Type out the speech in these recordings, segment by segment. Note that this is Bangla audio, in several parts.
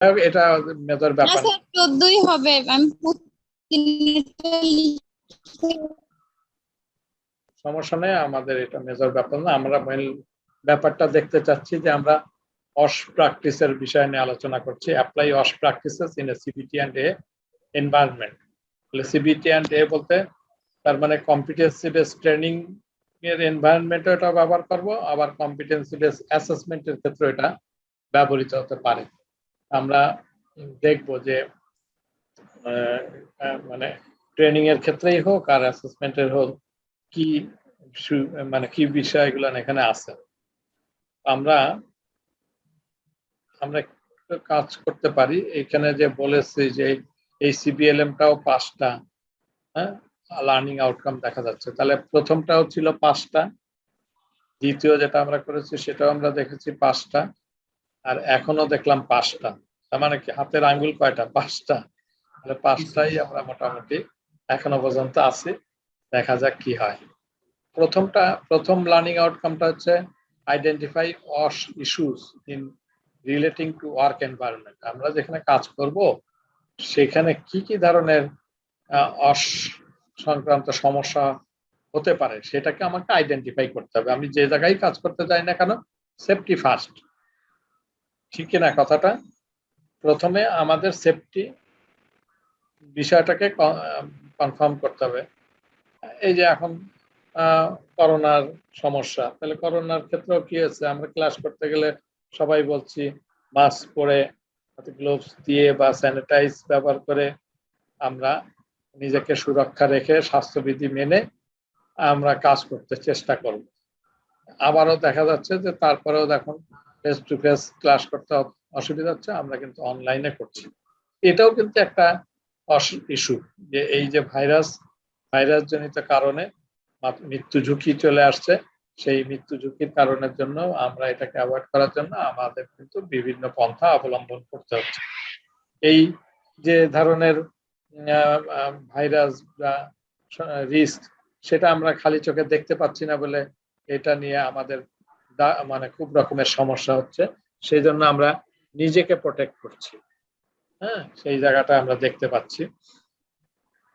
এটা মেজর না ব্যাপার স্যার 14ই হবে, আমি সমস্যা নেই, আমাদের এটা মেজর ব্যাপার না। আমরা মেইন ব্যাপারটা দেখতে চাচ্ছি যে আমরা অস প্র্যাকটিসের বিষয় নিয়ে আলোচনা করছি, apply OSH practices in a CBT and A environment. CBT and A বলতে তার মানে কম্পিটেন্সি বেস ট্রেনিং এর এনভায়রনমেন্টে এটা ব্যবহার করব, আবার কম্পিটেন্সি বেস অ্যাসেসমেন্টের ক্ষেত্রে এটা ব্যবহৃত হতে পারে। আমরা দেখব যে মানে ট্রেনিং এর ক্ষেত্রেই হোক আর অ্যাসেসমেন্টের হোক কি মানে কি বিষয়গুলো এখানে আছে। আমরা আমরা কাজ করতে পারি। এখানে যে বলেছি যে এই সিবিএলএমটাও 5টা লার্নিং আউটকাম দেখা যাচ্ছে, তাহলে প্রথমটাও ছিল 5টা, দ্বিতীয় যেটা আমরা করেছি সেটাও আমরা দেখেছি 5টা, আর এখনো দেখলাম 5টা। তার মানে কি হাতের আঙ্গুল কয়টা? 5টা। তাহলে 5টাই আমরা মোটামুটি এখনো পর্যন্ত আছি, দেখা যাক কি হয়। প্রথম লার্নিং আউটকামটা হচ্ছে আইডেন্টিফাই অস issues in relating to work environment. আমরা যেখানে কাজ করব সেখানে কি কি ধরনের অস সংক্রান্ত সমস্যা হতে পারে সেটাকে আমাকে আইডেন্টিফাই করতে হবে। আমি যে জায়গায় কাজ করতে যাই না কেন, সেফটি ফার্স্ট, ঠিক কিনা কথাটা? প্রথমে আমাদের সেফটি বিষয়টাকে কনফার্ম করতে হবে। এই যে এখন করোনার সমস্যা, তাহলে করোনার ক্ষেত্রেও কি হয়েছে, আমরা ক্লাস করতে গেলে সবাই বলছি মাস্ক পরে, গ্লোভস দিয়ে বা স্যানিটাইজ ব্যবহার করে আমরা নিজেকে সুরক্ষা রেখে স্বাস্থ্যবিধি মেনে আমরা কাজ করতে চেষ্টা করব। আবারও দেখা যাচ্ছে যে তারপরেও দেখুন ফেস টু ফেস ক্লাস করতে অসুবিধা হচ্ছে, আমরা কিন্তু অনলাইনে করছি। এটাও কিন্তু একটা ইস্যু, যে এই যে ভাইরাস জনিত কারণে মৃত্যু ঝুঁকি চলে আসছে, সেই মৃত্যু ঝুঁকির কারণের জন্য আমরা এটাকে অ্যাভয়েড করার জন্য আমাদের কিন্তু বিভিন্ন পন্থা অবলম্বন করতে হচ্ছে। এই যে ধরনের ভাইরাস বা রিস্ক, সেটা আমরা খালি চোখে দেখতে পাচ্ছি না বলে এটা নিয়ে আমাদের মানে খুব রকমের সমস্যা হচ্ছে। সেই জন্য আমরা নিজেকে প্রোটেক্ট করছি, সেই জায়গাটা আমরা দেখতে পাচ্ছি।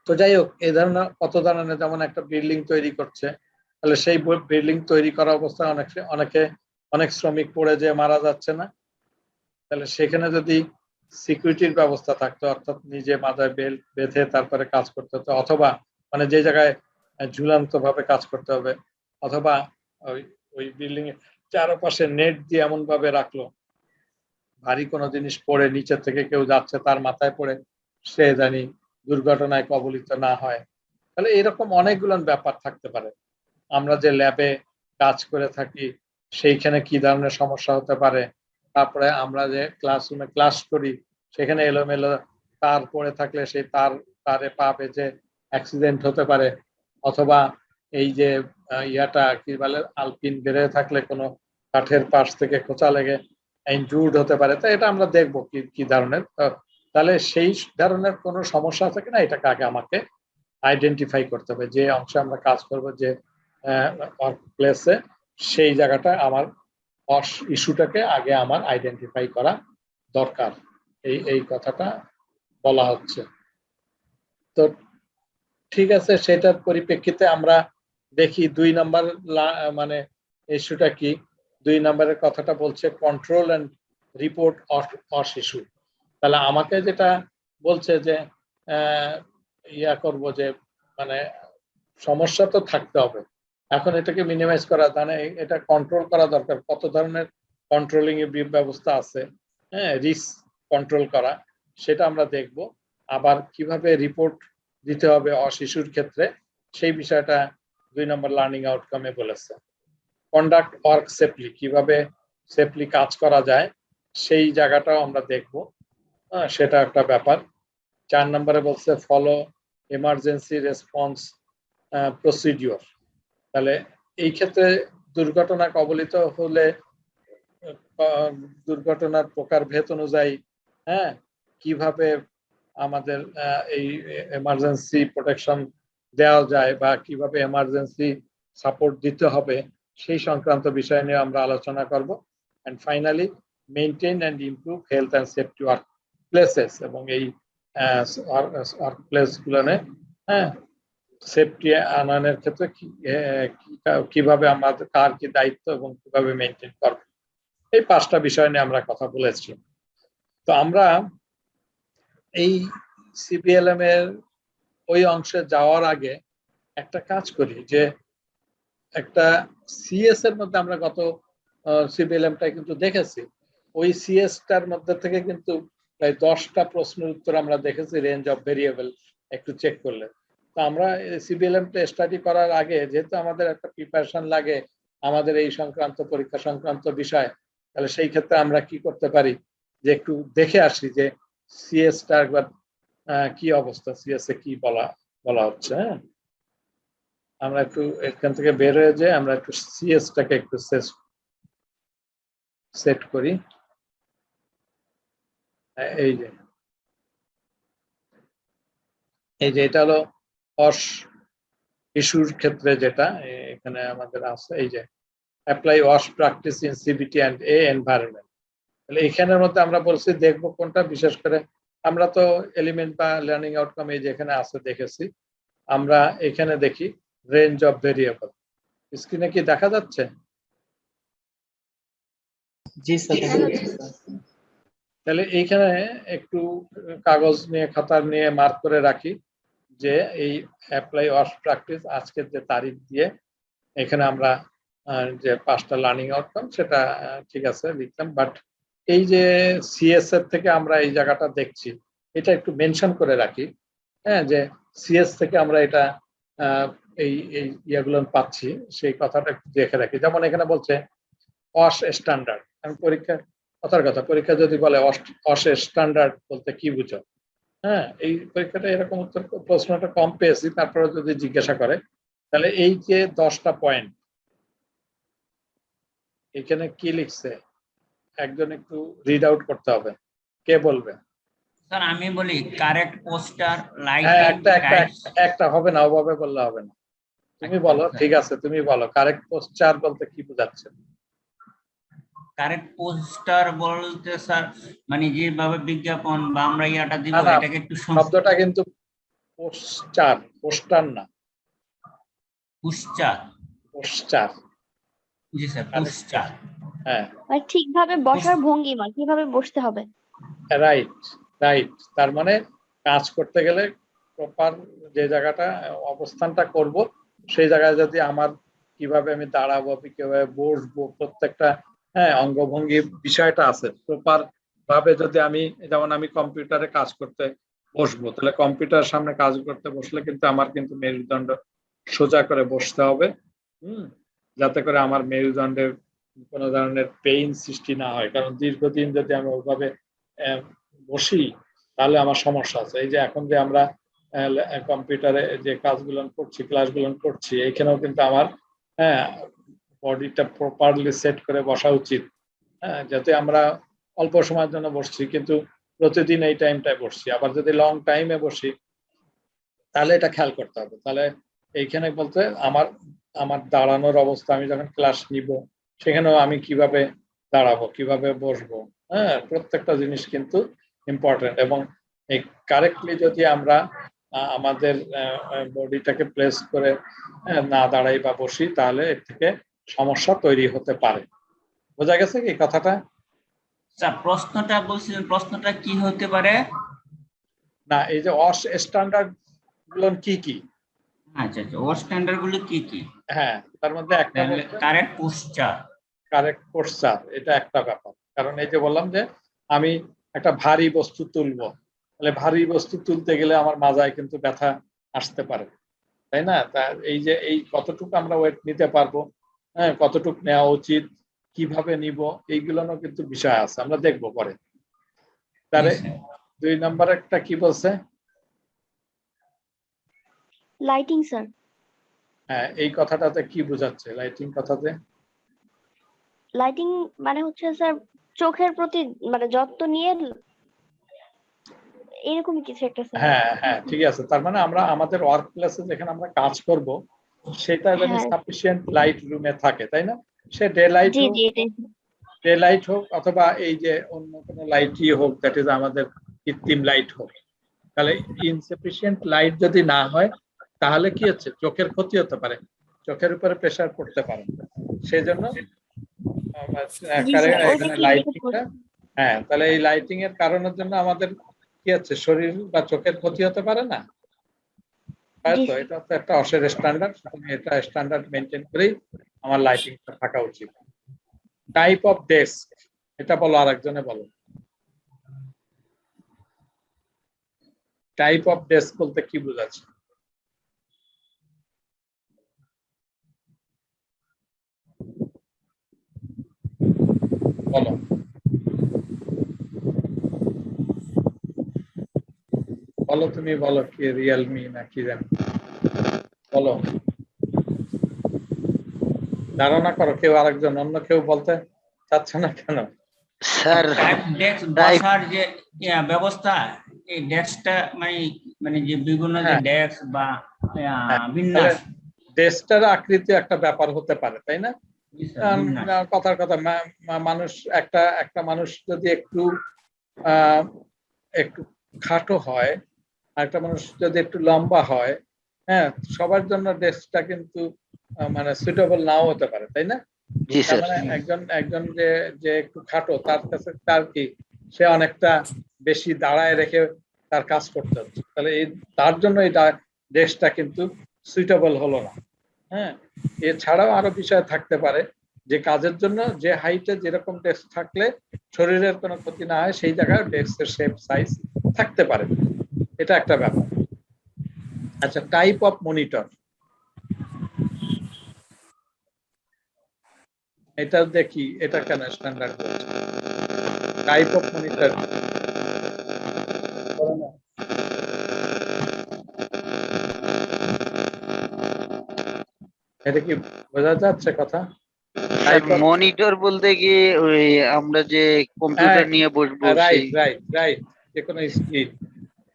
তো যাই হোক, এই ধরনের কত ধরনের, যেমন একটা বিল্ডিং তৈরি করছে, তাহলে সেই বিল্ডিং তৈরি করা অবস্থায় অনেক শ্রমিক পড়ে যে মারা যাচ্ছে না? তাহলে সেখানে যদি সিকিউরিটির ব্যবস্থা থাকতো, অর্থাৎ নিজে মাথায় বেল্ট বেঁধে তারপরে কাজ করতে হতো, অথবা মানে যে জায়গায় ঝুলন্ত ভাবে কাজ করতে হবে, অথবা ওই বিল্ডিং এর চারপাশে নেট দিয়ে এমন ভাবে রাখলো ভারী কোনো জিনিস পড়ে নিচে থেকে কেউ যাচ্ছে তার মাথায় পড়ে সে জানি দুর্ঘটনায় কবলিত না হয়। তাহলে এরকম অনেকগুলো ব্যাপার থাকতে পারে। আমরা যে ল্যাবে কাজ করে থাকি সেইখানে কি ধরনের সমস্যা হতে পারে, তারপরে আমরা যে ক্লাসরুমে ক্লাস করি সেখানে এলোমেলো তার পড়ে থাকলে সেই তারে পা বেজে অ্যাক্সিডেন্ট হতে পারে, অথবা এই যে ইয়াটা কি বলে আলপিন বেড়ে থাকলে কোনো কাঠের পাশ থেকে খোঁচা লেগে ইনজুর্ড হতে পারে। তো এটা আমরা দেখবো কি কি ধরনের, তাহলে সেই ধরনের কোনো সমস্যা আছে কিনা এটাকে আগে আমাকে আইডেন্টিফাই করতে হবে। যে অংশে আমরা কাজ করব, যে ওয়ার্ক প্লেসে, সেই জায়গাটা আমার ইস্যুটাকে আগে আমার আইডেন্টিফাই করা দরকার, এই কথাটা বলা হচ্ছে। তো ঠিক আছে, সেটার পরিপ্রেক্ষিতে আমরা দেখি 2 নাম্বার মানে ইস্যুটা কি। 2 নাম্বারের কথাটা বলছে কন্ট্রোল এন্ড রিপোর্ট অস ইস্যু। তাহলে আমাকে যেটা বলছে যে ইয়া করব, যে মানে সমস্যা তো থাকতে হবে, এখন এটাকে মিনিমাইজ করা, মানে এটা কন্ট্রোল করা দরকার। কত ধরনের কন্ট্রোলিং এর ব্যবস্থা আছে, রিস্ক কন্ট্রোল করা, সেটা আমরা দেখব। আবার কিভাবে রিপোর্ট দিতে হবে অশিশুর ক্ষেত্রে, সেই বিষয়টা 2 নম্বর লার্নিং আউটকামে বলেছে। কন্ডাক্ট ওয়ার্ক সেফলি, কিভাবে সেফলি কাজ করা যায় সেই জায়গাটাও আমরা দেখব, সেটা একটা ব্যাপার। 4 নম্বরে বলছে ফলো এমার্জেন্সি রেসপন্স প্রসিডিওর। তাহলে এই ক্ষেত্রে দুর্ঘটনা কবলিত হলে দুর্ঘটনার প্রকারভেদ অনুযায়ী কিভাবে আমাদের এই এমার্জেন্সি প্রোটেকশন দেওয়া যায় বা কিভাবে এমার্জেন্সি সাপোর্ট দিতে হবে, সেই সংক্রান্ত বিষয় নিয়ে আমরা আলোচনা করব। And finally maintain and improve health and safety work places এবং এই ওয়ার্ক প্লেস গুলোনে হ্যাঁ সেফটি আনয়নের ক্ষেত্রে কিভাবে আমাদের কার কি দায়িত্ব এবং কিভাবে মেনটেন করবে, এই 5টা বিষয় নিয়ে আমরা কথা বলেছি। তো আমরা এই সিপিএলএম এর ওই অংশে যাওয়ার আগে একটা কাজ করি যে একটা সিএস এর মধ্যে আমরা গত সিপিএলএমটা কিন্তু দেখেছি, ওই সিএসটার মধ্যে থেকে কিন্তু প্রায় 10টা প্রশ্নের উত্তর আমরা দেখেছি রেঞ্জ অফ ভেরিয়েবল একটু চেক করলে। তো আমরা সিপিএলএমটা স্টাডি করার আগে যেহেতু আমাদের একটা প্রিপারেশন লাগে আমাদের এই সংক্রান্ত পরীক্ষা সংক্রান্ত বিষয়, তাহলে সেই ক্ষেত্রে আমরা কি করতে পারি যে একটু দেখে আসি যে সিএসটা একবার কি অবস্থা, সিএস এ কি বলা হচ্ছে। হ্যাঁ, আমরা একটু এখান থেকে বের হয়ে যাই, আমরা একটু সিএসটাকে একটু সেট করি। এই যে এটা হলো অস ইস্যুর ক্ষেত্রে যেটা এখানে আমাদের আছে, এই যে apply wash practice in CBT and A environment. তাহলে এখানের মধ্যে আমরা বলছি দেখবো কোনটা, বিশেষ করে আমরা তো এলিমেন্ট বা লার্নিং আউটকাম এই যে এখানে আছে দেখেছি, আমরা এখানে দেখি রেঞ্জ অফ ভেরিয়েবল। স্ক্রিনে কি দেখা যাচ্ছে? জি স্যার। তাহলে এইখানে একটু কাগজ নিয়ে খাতা নিয়ে মার্ক করে রাখি যে এই অ্যাপ্লাই ওয়াশ প্র্যাকটিস আজকের যে তারিখ দিয়ে এখানে আমরা যে 5টা লার্নিং আউটকাম সেটা ঠিক আছে লিখলাম, বাট এই যে সিএস এর থেকে আমরা এই জায়গাটা দেখছি এটা একটু মেনশন করে রাখি, হ্যাঁ, যে সিএস থেকে আমরা এটা এই ইয়েগুলো পাচ্ছি, সেই কথাটা একটু দেখে রাখি। যেমন এখানে বলছে অস স্ট্যান্ডার্ড, আমি পরীক্ষা যদি বলে অস স্ট্যান্ডার্ড বলতে কি বুঝো, হ্যাঁ, এই পরীক্ষাটা এরকম উত্তর প্রশ্নটা কম পেয়েছি, তারপরে যদি জিজ্ঞাসা করে তাহলে এই যে 10টা পয়েন্ট এখানে কি লিখছে একজন একটু রিড আউট করতে হবে, কে বলবে? স্যার আমি বলি কারেক্ট পোস্টার হ্যাঁ, লাইটিং একটা হবে না, ওভাবে বললে হবে না, তুমি বলো। ঠিক আছে, তুমি বলো কারেক্ট পোস্টার বলতে কি বোঝাচ্ছে? কারেক্ট পোস্টার বলতে স্যার মানে যেভাবে বিজ্ঞাপন বা আমরা ইয়াটা দিব না, এটাকে একটু শব্দটা কিন্তু পোস্টার না, পোস্টার। জি স্যার পোস্টার। হ্যাঁ, মানে ঠিকভাবে বসার ভঙ্গিমা, কিভাবে বসতে হবে। রাইট। তার মানে কাজ করতে গেলে প্রপার যে জায়গাটা অবস্থানটা করব সেই জায়গায় যদি আমার কিভাবে আমি দাঁড়াবো, কিভাবে বসবো, প্রত্যেকটা হ্যাঁ অঙ্গভঙ্গি বিষয়টা আছে প্রপার ভাবে। যদি আমি যেমন আমি কম্পিউটারে কাজ করতে বসবো, তাহলে কম্পিউটারের সামনে কাজ করতে বসলে কিন্তু আমার কিন্তু মেরুদণ্ড সোজা করে বসতে হবে, যাতে করে আমার মেরুদণ্ডের কোনো ধরনের পেইন সৃষ্টি না হয়। কারণ দীর্ঘদিন যদি আমি ওইভাবে বসি তাহলে আমার সমস্যা আছে। এই যে এখন যে আমরা কম্পিউটারে যে কাজগুলো করছি, ক্লাসগুলো করছি, এখানেও কিন্তু আমার বডিটা প্রপারলি সেট করে বসা উচিত, যাতে আমরা অল্প সময়ের জন্য বসছি কিন্তু প্রতিদিন এই টাইমটায় বসছি। আবার যদি লং টাইমে বসি তাহলে এটা খেয়াল করতে হবে। তাহলে এইখানে বলতে আমার দাঁড়ানোর অবস্থা, আমি যখন ক্লাস নিব সেখানেও আমি কিভাবে দাঁড়াবো, কিভাবে বসবো, হ্যাঁ, প্রত্যেকটা জিনিস কিন্তু ইম্পর্টেন্ট। এবং এই কারেক্টলি যদি আমরা আমাদের বডিটাকে প্লেস করে না দাঁড়াই বা বসি তাহলে এর থেকে সমস্যা তৈরি হতে পারে। বোঝা গেছে কি কথাটা? স্যার প্রশ্নটা বলছিলেন, প্রশ্নটা কি হতে পারে? না, এই যে অস স্ট্যান্ডার্ড গুলো কি কি? আচ্ছা অস স্ট্যান্ডার্ড গুলো কি কি? হ্যাঁ, তার মধ্যে একটা কারেক্ট পোস্টার, এটা একটা ব্যাপার। কারণ এই যে বললাম যে আমি একটা ভারী বস্তু তুলবো, তাহলে ভারী বস্তু তুলতে গেলে আমার মাজায় কিন্তু ব্যথা আসতে পারে, তাই না? তা এই যে এই কতটুকু আমরা ওয়েট নিতে পারবো, হ্যাঁ, কতটুকু নেওয়া উচিত, কিভাবে নিব, এইগুলোরও কিন্তু বিষয় আছে, আমরা দেখবো পরে। তারে 2 নম্বর একটা কি বলছে? Lighting sir. হ্যাঁ, এই কথাটাতে কি বোঝাচ্ছে লাইটিং কথাতে? লাইটিং মানে হচ্ছে স্যার চোখের প্রতি মানে যত্ন নিয়ে এরকম কিছু একটা স্যার। হ্যাঁ, ঠিক আছে। তার মানে আমরা আমাদের ওয়ার্ক প্লেসে যেখানে আমরা কাজ করব সেটা যেন সাফিসিয়েন্ট লাইট রুমে থাকে, তাই না? সে ডে লাইট হোক অথবা এই যে অন্য কোনো লাইটই হোক, দ্যাট ইজ আমাদের কৃত্রিম লাইট হোক, তাহলে ইনসাফিসিয়েন্ট লাইট যদি না হয় তাহলে কি হচ্ছে, চোখের ক্ষতি হতে পারে, চোখের উপরে প্রেসার পড়তে পারে। সেই জন্য জি স্যার, ওই যে এখানে কি লাইটিংটা, হ্যাঁ, তাহলে এই লাইটিং এর কারণের জন্য আমাদের কি হচ্ছে, শরীর বা চোখের ক্ষতি হতে পারে না, তাই তো? এটা তো একটা অসের স্ট্যান্ডার্ড, এটা স্ট্যান্ডার্ড মেনটেন করেই আমার লাইটিংটা থাকা উচিত। টাইপ অফ ডেস্ক, এটা বলো, আরেকজনে বলো। টাইপ অফ ডেস্ক বলতে কি বোঝাচ্ছে? বলো, বলো, তুমি বলো, কি রিয়েলমি না কি জানি, বলো, ধারণা করো। কেউ আরেকজন, অন্য কেউ বলতে চাচ্ছে না কেন? স্যার টাইপ ডেস্ক টাইপ বসার যে ব্যবস্থা, এই ডেস্কটা মানে মানে যে বিভিন্ন যে হ্যাঁ। ডেস্ক বা হ্যাঁ, বিন্যাস, ডেস্কটার আকৃতি একটা ব্যাপার হতে পারে, তাই না? বিন্যাস। কথার কথা, মানুষ একটা একটা মানুষ যদি একটু আহ একটু খাটো হয়, আর একটা মানুষ যদি একটু লম্বা হয়, হ্যাঁ, সবার জন্য ডেস্কটা কিন্তু মানে সুইটেবল নাও হতে পারে, তাই না? জি তার স্যার। মানে একজন একজন যে যে একটু খাটো, তার কাছে তার কি, সে অনেকটা বেশি দাঁড়ায় রেখে তার কাজ করতে হচ্ছে, তাহলে এই তার জন্য এই ডেস্কটা কিন্তু সুইটেবল হলো না। হ্যাঁ, এছাড়াও আরো বিষয় থাকতে পারে, যে কাজের জন্য যে হাইটে যেরকম ডেস্ক থাকলে শরীরের কোনো ক্ষতি না হয়, সেই জায়গায় ডেস্কের শেপ সাইজ থাকতে পারে, এটা একটা ব্যাপার। আচ্ছা, টাইপ অফ মনিটর, এটা দেখি, এটা কেন স্ট্যান্ডার্ড টাইপ অফ মনিটর? এটা কি বোঝা যাচ্ছে কথা? স্যার টাইপ অফ, মনিটর বলতে কি ওই আমরা যে হ্যাঁ, কম্পিউটার নিয়ে বসবো রাইট সেই রাইট রাইট, যে কোনো স্ক্রিন,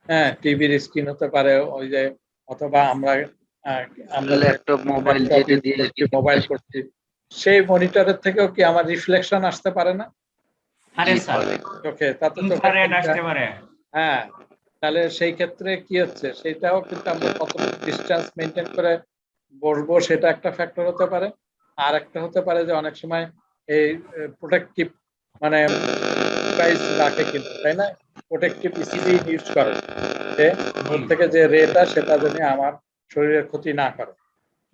হ্যাঁ, টিভির স্ক্রিন হতে পারে, ওই যে, অথবা আমরা আমরা যে ল্যাপটপ মোবাইল ল্যাপটপ যেটা ইউজ দিয়ে করছি, মোবাইল করছি, সেই মনিটরের থেকেও কি আমার রিফ্লেকশন আসতে পারে না আরে স্যার, চোখে? তাতে চোখের ইনফ্রারেড ক্ষতিটা, আসতে পারে। হ্যাঁ, তাহলে সেই ক্ষেত্রে কি হচ্ছে, সেটাও কিন্তু আমরা কতটুকু ডিস্টেন্স মেনটেন করে বসবো, সেটা একটা ফ্যাক্টর হতে পারে। আর একটা হতে পারে যে অনেক সময় এই প্রোটেক্টিভ মানে ডিভাইস রাখে কিন্তু, তাই না? প্রোটেক্টিভ স্ক্রিন ইউজ করে, যে ওর থেকে যে রেটা, সেটা যেন আমার শরীরের ক্ষতি না করে,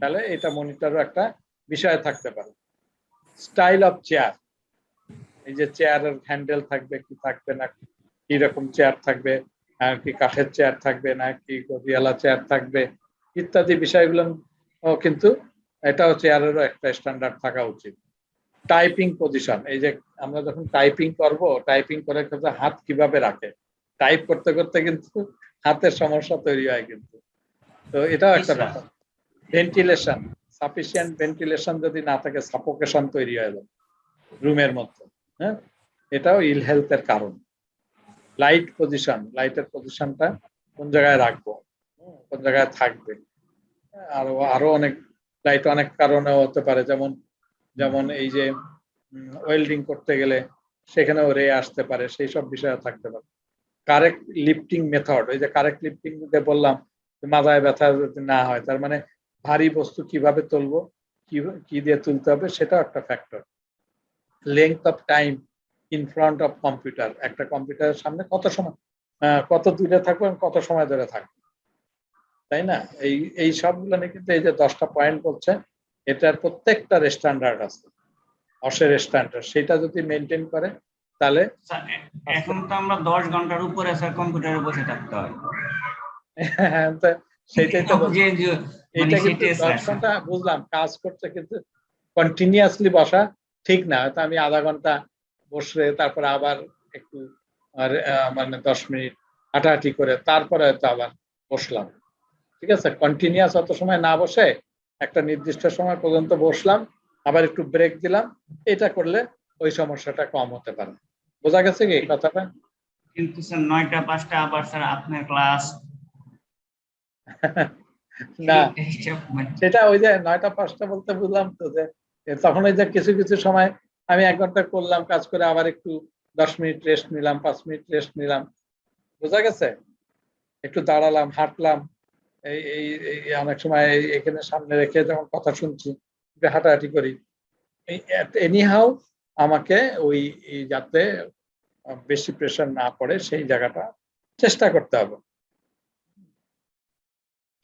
তাহলে এটা মনিটরও একটা বিষয় থাকতে পারে। স্টাইল অফ চেয়ার, এই যে চেয়ারের হ্যান্ডেল থাকবে কি থাকবে না, কি রকম চেয়ার থাকবে, আর কি কাঠের চেয়ার থাকবে না কি গদিয়ালা চেয়ার থাকবে, ইত্যাদি বিষয়গুলো কিন্তু এটাও চেয়ারেরও একটা স্ট্যান্ডার্ড থাকা উচিত। টাইপিং পজিশন, এই যে আমরা যখন টাইপিং করব, টাইপিং করে হাত কিভাবে রাখে, টাইপ করতে করতে কিন্তু হাতের সমস্যা তৈরি হয় কিন্তু, তো এটাও একটা ব্যাপার। ভেন্টিলেশন, সাফিসিয়েন্ট ভেন্টিলেশন যদি না থাকে, সাফোকেশন তৈরি হয়ে যাবে রুমের মধ্যে, হ্যাঁ, এটাও ইল হেলথের কারণ। লাইট পজিশন, লাইটের পজিশনটা কোন জায়গায় রাখবো, কোন জায়গায় থাকবে, আরো আরো অনেক লাইট অনেক কারণে হতে পারে, যেমন যেমন এই যে ওয়েল্ডিং করতে গেলে সেখানেও রে আসতে পারে, সেই সব বিষয় থাকতে পারে। কারেক্ট লিফটিং মেথড, ওই যে কারেক্ট লিফটিং যে বললাম, মাথায় ব্যথা যদি না হয়, তার মানে ভারী বস্তু কিভাবে তুলবো, কি দিয়ে তুলতে হবে, সেটাও একটা factor. Length of time in front of computer, একটা কম্পিউটারের সামনে কত সময়, কত দূরে থাকবো, কত সময় ধরে থাকবো, তাই না? এই সবগুলো নিয়ে কিন্তু এই যে 10টা পয়েন্ট বলছে, এটার প্রত্যেকটার স্ট্যান্ডার্ড আছে, অসের স্ট্যান্ডার্ড, সেটা যদি মেনটেন করে তাহলে স্যার, এখন তো আমরা 10 ঘন্টার উপরে স্যার কম্পিউটারে বসে থাকতে হয়। সেইটাই তো বলছি। মানে এইটা কিন্তু সেটাই 10 স্যার। ঘন্টা বুঝলাম কাজ করতে, কিন্তু কন্টিনিউয়াসলি বসা ঠিক না। হয়তো আমি আধা ঘন্টা বসে তারপরে আবার একটু মানে 10 মিনিট হাঁটাহাঁটি করে তারপরে হয়তো আবার বসলাম, ঠিক আছে? কন্টিনিউয়াস অত সময় না বসে একটা নির্দিষ্ট সময় পর্যন্ত বসলাম, আবার একটু ব্রেক দিলাম, এটা করলে ওই সমস্যাটা কম হতে পারে। বোঝা গেছে কি কথাটা? কিন্তু স্যার 9টা 5টা আবার স্যার আপনার ক্লাস, না, মানে সেটা ওই যে 9টা 5টা বলতে বুঝলাম তো, যে তখন ওই যে কিছু কিছু সময় আমি 1 ঘন্টা করলাম কাজ করে, আবার একটু 10 মিনিট রেস্ট নিলাম, 5 মিনিট রেস্ট নিলাম, বোঝা গেছে? একটু দাঁড়ালাম, হাঁটলাম, এই এই এই অনেক সময় এখানে সামনে রেখে যখন কথা শুনছি একটু হাঁটাহাঁটি করি, এনি হাউ আমাকে ওই যাতে বেশি প্রেশার না পড়ে সেই জায়গাটা চেষ্টা করতে হবে।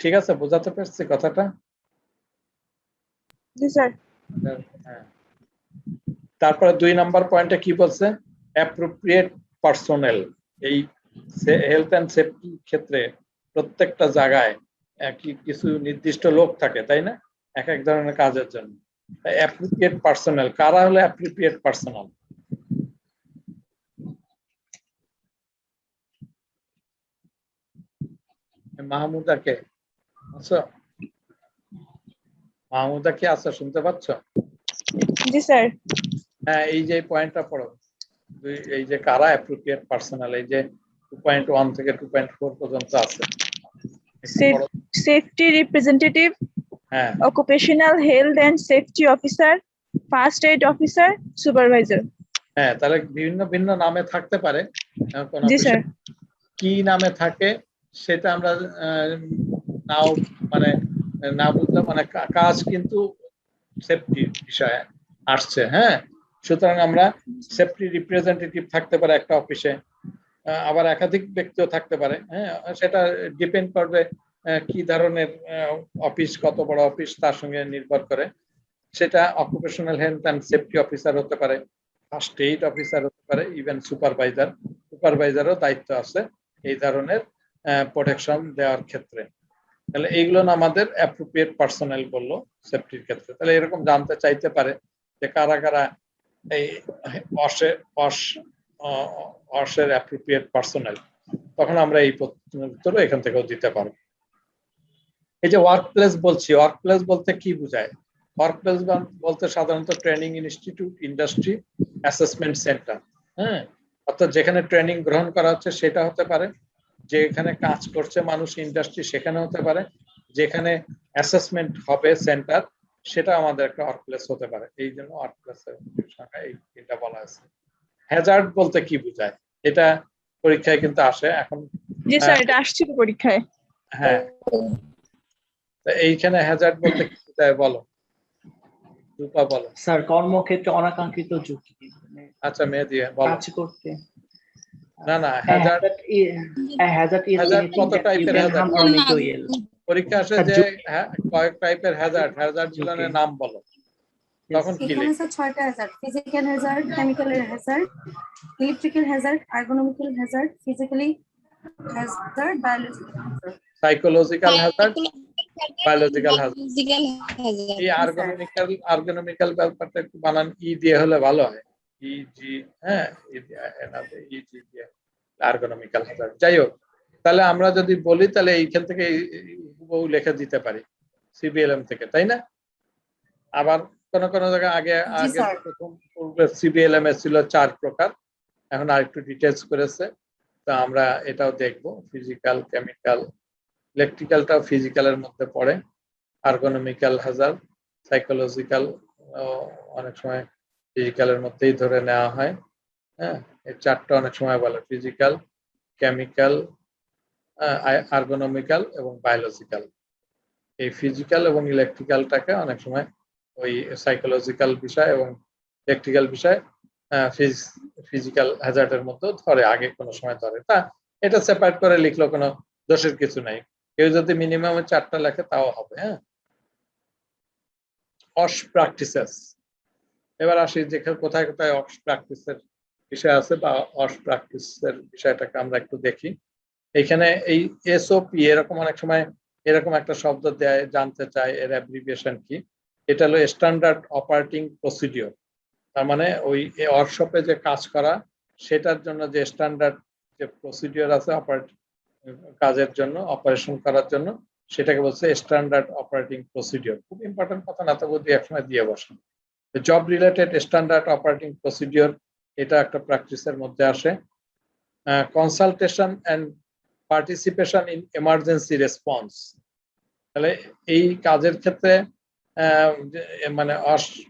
ঠিক আছে, বোঝাতে পারছি কথাটা? জি স্যার। হ্যাঁ। তারপরে 2 নম্বর পয়েন্টে কি বলছে? Appropriate personnel. এই হেলথ অ্যান্ড সেফটি ক্ষেত্রে প্রত্যেকটা জায়গায় কিছু নির্দিষ্ট লোক থাকে, তাই না, এক এক ধরনের কাজের জন্য। অ্যাপ্রোপ্রিয়েট পার্সোনেল কারা হলো? অ্যাপ্রোপ্রিয়েট পার্সোনাল মাহমুদা কে আছো? মাহমুদা কি আছো, শুনতে পাচ্ছ? জি স্যার। হ্যাঁ, এই যে পয়েন্টটা পড়ো, এই যে কারা অ্যাপ্রোপ্রিয়েট পার্সোনাল, এই যে 2.1 থেকে 2.4 পর্যন্ত আছে। সেফটি রিপ্রেজেন্টেটিভ, হ্যাঁ occupational health and safety officer, first aid officer, supervisor. হ্যাঁ, তাহলে ভিন্ন ভিন্ন নামে থাকতে পারে। কোন জি স্যার। কি নামে থাকে সেটা আমরা নাও মানে না বুঝলে মানে কাজ কিন্তু সেফটি বিষয়ে আসছে। হ্যাঁ, সুতরাং আমরা সেফটি রিপ্রেজেন্টেটিভ থাকতে পারে একটা অফিসে, আবার একাধিক ব্যক্তিও থাকতে পারে। হ্যাঁ, সেটা ডিপেন্ড করবে কি ধরনের অফিস, কত বড় অফিস তার সঙ্গে নির্ভর করে। সেটা occupational health and safety officer হতে পারে, ফার্স্ট এইড অফিসার হতে পারে, ইভেন সুপারভাইজারও দায়িত্ব আছে এই ধরনের প্রোটেকশন দেওয়ার ক্ষেত্রে। তাহলে এইগুলো আমাদের অ্যাপ্রোপ্রিয়েট পার্সোনেল বললো সেফটির ক্ষেত্রে। তাহলে এরকম জানতে চাইতে পারে যে কারা কারা এই অসের অ্যাপ্রোপ্রিয়েট পার্সোনেল, তখন আমরা এই প্রশ্নের উত্তরও এখান থেকেও দিতে পারবো। এই যে ওয়ার্ক প্লেস বলছি, ওয়ার্ক প্লেস বলতে কি বোঝায়? ওয়ার্ক প্লেস বলতে সাধারণত training institute, industry, assessment centre. হ্যাঁ, অর্থাৎ যেখানে ট্রেনিং গ্রহণ করা হচ্ছে সেটা হতে পারে, যেখানে কাজ করছে মানুষ ইন্ডাস্ট্রি সেখানে হতে পারে, যেখানে অ্যাসেসমেন্ট হবে সেন্টার সেটা আমাদের একটা ওয়ার্ক প্লেস হতে পারে। এই জন্য ওয়ার্ক প্লেসের সংখ্যা এটা বলা আছে। হ্যাজার্ড বলতে কি বোঝায়? এটা পরীক্ষায় কিন্তু আসে এখন। জি স্যার, এটা আসছিল পরীক্ষায়। হ্যাঁ, এইখানে হ্যাজার্ড বলতে কি বোঝায় বলো, রূপা বলো। স্যার কর্মক্ষেত্রে অনাকাঙ্ক্ষিত ঝুঁকি, আচ্ছা, মেহেদি বলো। কাজ করতে। না না, হ্যাজার্ড হ্যাজার্ড কত টাইপের হ্যাজার্ড পরীক্ষা আসে? যে কয়েক টাইপের হ্যাজার্ড গুলোর নাম বলো, তখন কি এখানে স্যার 6টা hazard: physical hazard, chemical hazard, electrical hazard, ergonomical hazard, physically hazard, biological hazard. Psychological hazard, biological hazard. এই আর্গোনমিক্যাল ব্যাপারটা একটু বানান ই দিয়ে হলে ভালো হয়, ই জি। হ্যাঁ, ই জি দিয়ে আর্গোনমিক্যাল হ্যাজার্ড। যাই হোক, তাহলে আমরা যদি বলি তাহলে এইখান থেকে হুবহু লিখে দিতে পারি সিবিএলএম থেকে, তাই না? আবার কোন কোন জায়গায় আগে প্রথম পূর্বে সিবিএলএম এ ছিল 4 প্রকার, এখন আরেকটু ডিটেইলস করেছে। তো আমরা এটাও দেখবো, ফিজিক্যাল, কেমিক্যাল, ইলেকট্রিক্যালটাও ফিজিক্যালের মধ্যে পড়ে, আর্গোনমিক্যাল হ্যাজার্ড, সাইকোলজিক্যাল অনেক সময় ফিজিক্যালের মধ্যেই ধরে নেওয়া হয়। হ্যাঁ, এই 4টা অনেক সময় বলে, ফিজিক্যাল, কেমিক্যাল, আর্গোনমিক্যাল এবং বায়োলজিক্যাল। এই ফিজিক্যাল এবং ইলেকট্রিক্যালটাকে অনেক সময় ওই সাইকোলজিক্যাল বিষয় এবং ইলেকট্রিক্যাল বিষয় ফিজিক্যাল হ্যাজার্ডের মধ্যে ধরে, আগে কোনো সময় ধরে। তা এটা সেপারেট করে লিখলো কোনো দোষের কিছু নাই, কেউ যদি মিনিমাম 4টা লেখে তাও হবে। হ্যাঁ, অস প্র্যাকটিসেস। এবার আসি যেখানে কোথায় কোথায় অস প্র্যাকটিসের বিষয় আছে বা অস প্র্যাকটিসের বিষয়টাকে আমরা একটু দেখি। এখানে এই এসওপি এরকম অনেক সময় এরকম একটা শব্দ দেয়, জানতে চায় এর অ্যাব্রিভিয়েশন কি। এটা হলো স্ট্যান্ডার্ড অপারেটিং প্রসিডিওর। তার মানে ওই ওয়ার্কশপে যে কাজ করা সেটার জন্য যে স্ট্যান্ডার্ড যে প্রসিডিওর আছে কাজের জন্য, অপারেশন করার জন্য, সেটাকে বলছে স্ট্যান্ডার্ড অপারেটিং প্রসিডিওর। খুব ইম্পর্টেন্ট কথা, না তো বুদ্ধি একসময় দিয়ে বসেন। Job related standard operating procedure এটা একটা প্র্যাকটিসের মধ্যে আসে। Consultation and participation in emergency response. তাহলে এই কাজের ক্ষেত্রে মানে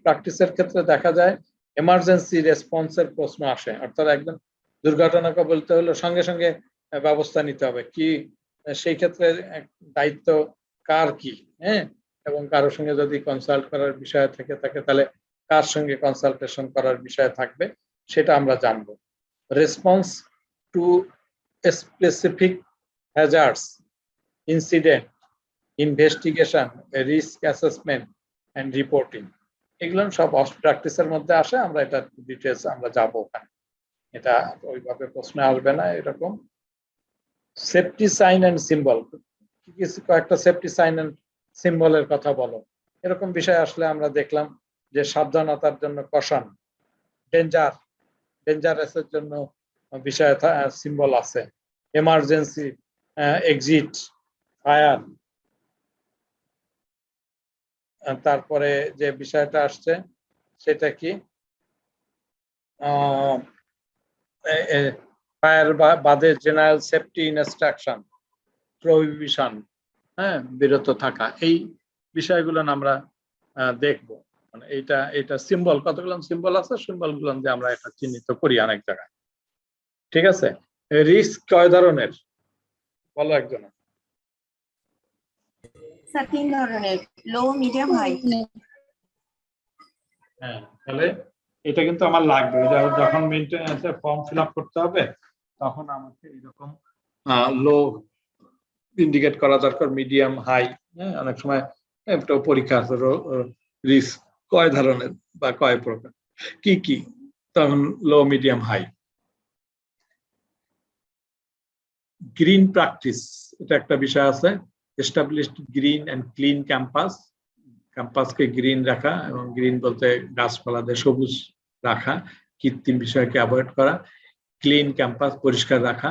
প্র্যাকটিসের ক্ষেত্রে দেখা যায় এমার্জেন্সি রেসপন্সের প্রশ্ন আসে, অর্থাৎ একদম দুর্ঘটনাকে বলতে হলো সঙ্গে সঙ্গে ব্যবস্থা নিতে হবে কি সেই ক্ষেত্রে দায়িত্ব কার কি, হ্যাঁ, এবং কারোর সঙ্গে যদি কনসাল্ট করার বিষয় থেকে থাকে তাহলে কার সঙ্গে কনসালটেশন করার বিষয় থাকবে সেটা আমরা জানবো। Response to specific hazards, incident, investigation, risk assessment and reporting, এগুলো সব অস্ট প্র্যাকটিসের মধ্যে আসে। আমরা এটা ডিটেলস আমরা যাবো ওখানে, এটা ওইভাবে প্রশ্ন আসবে না এরকম। সেফটি সাইন এন্ড সিম্বল, কয়েকটা সেফটি সাইন এন্ড সিম্বলের কথা বলো, এরকম বিষয় আসলে আমরা দেখলাম যে সাবধানতার জন্য কশন, ডেঞ্জারাসের জন্য বিষয় সিম্বল আছে, এমার্জেন্সি, এক্সিট, ফায়ার। তারপরে যে বিষয়টা আসছে সেটা কি ফায়ার বাদে জেনারেল সেফটি ইনস্ট্রাকশন, প্রহিবিশন, হ্যাঁ, বিরত থাকা, এই বিষয়গুলো আমরা দেখবো। মানে এটা সিম্বল, কতগুলো সিম্বল আছে, সিম্বল গুলো দিয়ে আমরা এটা চিহ্নিত করি অনেক জায়গায়। ঠিক আছে, রিস্ক কয় ধরনের বলো একজন? স্যার 3 ধরনের, লো, মিডিয়াম, হাই। হ্যাঁ, তাহলে এটা কিন্তু আমার লাগবে, যখন মেইনটেনেন্স ফর্ম ফিল আপ করতে হবে তখন আমাকে এরকম লো ইন্ডিকেট করা দরকার, মিডিয়াম, হাই। হ্যাঁ, অনেক সময় একটা পরীক্ষা আছে রিস্ক কয় ধরনের বা কয় প্রকার কি কি, তখন low, medium, high. Green practice, এটা একটা বিষয় আছে। Established green and clean campus, ক্যাম্পাসকে গ্রিন রাখা, এবং গ্রিন বলতে গাছপালা দিয়ে সবুজ রাখা, কৃত্রিম বিষয়কে অ্যাভয়েড করা, ক্লিন ক্যাম্পাস পরিষ্কার রাখা,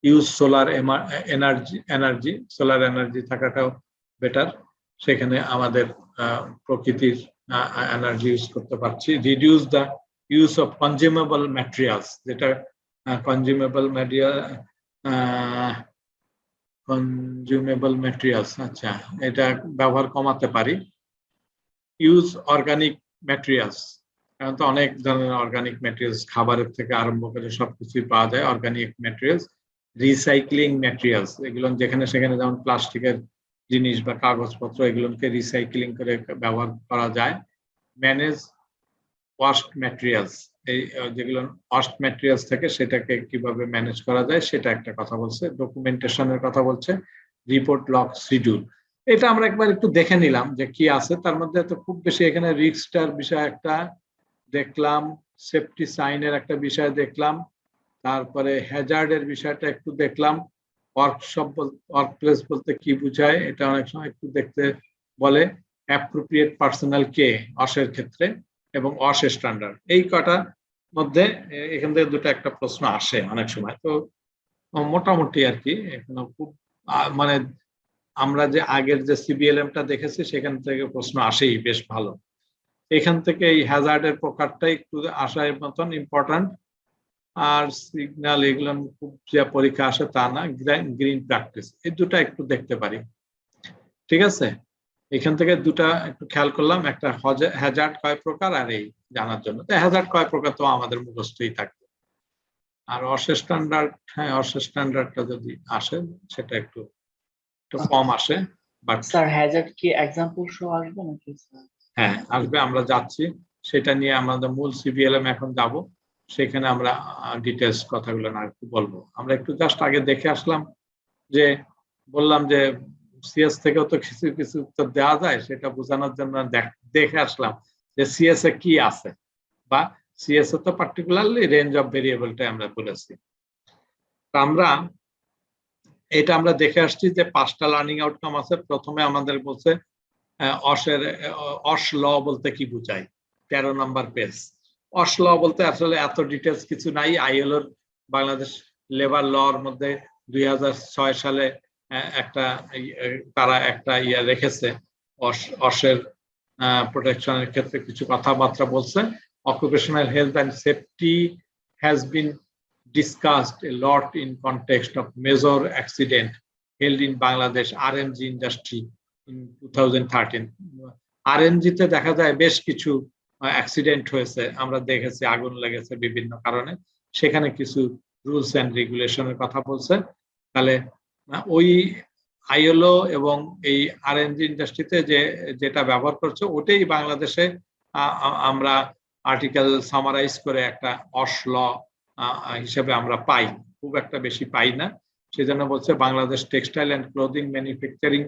use solar energy, solar energy থাকাটাও বেটার, সেখানে আমাদের প্রকৃতির এনার্জি ইউজ করতে পারছি। Reduce the use of consumable materials, যেটা কনজিউমেবল ম্যাটেরিয়ালস, আচ্ছা, এটা ব্যবহার কমাতে পারি। ইউজ অর্গানিক ম্যাটেরিয়ালস, কারণ তো অনেক ধরনের অর্গানিক ম্যাটেরিয়ালস, খাবারের থেকে আরম্ভ করে সবকিছুই পাওয়া যায় অর্গানিক ম্যাটেরিয়ালস। রিসাইক্লিং ম্যাটেরিয়ালস, এগুলো যেখানে সেখানে যেমন প্লাস্টিকের জিনিস বা কাগজপত্র, এগুলোকে রিসাইক্লিং করে ব্যবহার করা যায়। ম্যানেজ ওয়াস্ট ম্যাটেরিয়ালস, এই যেগুলো ওয়াস্ট ম্যাটেরিয়ালস থাকে সেটাকে কিভাবে ম্যানেজ করা যায় সেটা একটা কথা বলছে। ডকুমেন্টেশনের কথা বলছে। রিপোর্ট, লগ, শিডিউল, এটা আমরা একবার একটু দেখে নিলাম যে কি আছে তার মধ্যে। তো খুব বেশি এখানে রিস্কটার বিষয় একটা দেখলাম, সেফটি সাইনের একটা বিষয় দেখলাম, তারপরে হ্যাজার্ডের বিষয়টা একটু দেখলাম, ওয়ার্কপ্লেস বলতে কি বোঝায় এটা অনেক সময় একটু দেখতে বলে, অ্যাপ্রোপ্রিয়েট পার্সোনাল কে অসের ক্ষেত্রে, এবং অস স্ট্যান্ডার্ড, এই কটার মধ্যে এখান থেকে দুটো একটা প্রশ্ন আসে অনেক সময়। তো মোটামুটি আর কি এখনো খুব মানে আমরা যে আগের যে সিবিএলএমটা দেখেছি সেখান থেকে প্রশ্ন আসেই বেশ ভালো। এখান থেকে এই হ্যাজার্ডের প্রকারটাই একটু আসার মতন ইম্পর্টেন্ট। আর সিগন্যাল এগুলো খুব যে পরীক্ষা আসে তা না। গ্রিন প্র্যাকটিস, এই দুটো একটু দেখতে পারি। ঠিক আছে, এখান থেকে দুটা একটু খেয়াল করলাম, একটা হ্যাজার্ড কয় প্রকার আর এই জানার জন্য। তো হ্যাজার্ড কয় প্রকার তো আমাদের মুখস্থই থাকবে। আর অস স্ট্যান্ডার্ড, হ্যাঁ অস স্ট্যান্ডার্ডটা যদি আসে সেটা একটু কম আসে, বাট স্যার হ্যাজার্ড কি एग्जांपल শো আসবে নাকি স্যার? হ্যাঁ আসবে, আমরা যাচ্ছি সেটা নিয়ে। আমাদের মূল সিবিএলএম এখন যাব, সেখানে আমরা ডিটেলস কথাগুলো না একটু বলবো। আমরা একটু জাস্ট আগে দেখে আসলাম, যে বললাম যে সিএস থেকেও তো কিছু কিছু উত্তর দেওয়া যায়, সেটা বোঝানোর জন্য দেখে আসলাম যে সিএস এ কি আছে, বা সিএস এ তো পার্টিকুলারলি রেঞ্জ অফ ভেরিয়েবলটা আমরা বলেছি। আমরা এটা আমরা দেখে আসছি যে 5টা লার্নিং আউটকাম আছে। প্রথমে আমাদের বলছে অস ল বলতে কি বোঝায়, 13 নম্বর পেজ। অস ল বলতে আসলে এত ডিটেলস কিছু নাই। আইএলওর বাংলাদেশ লেবার লর মধ্যে 2006 সালে তারা একটা রেখেছে, অসের প্রোটেকশনের ক্ষেত্রে কিছু কথাবার্তা বলছে। Occupational health and safety has been discussed a lot in context of major accident held in Bangladesh RMG industry in 2013. RMG তে দেখা যায় বেশ কিছু অ্যাক্সিডেন্ট হয়েছে, আমরা দেখেছি আগুন লেগেছে বিভিন্ন কারণে, সেখানে কিছু রুলস এন্ড রেগুলেশনের কথা বলছে। তাহলে ওই আইএলও এবং এই আরএনজি ইন্ডাস্ট্রিতে যেটা ব্যবহার করছে ওটাই বাংলাদেশে আমরা আর্টিকেল সামারাইজ করে একটা অশ ল হিসেবে আমরা পাই, খুব একটা বেশি পাই না। সেজন্য বলছে Bangladesh textile and clothing manufacturing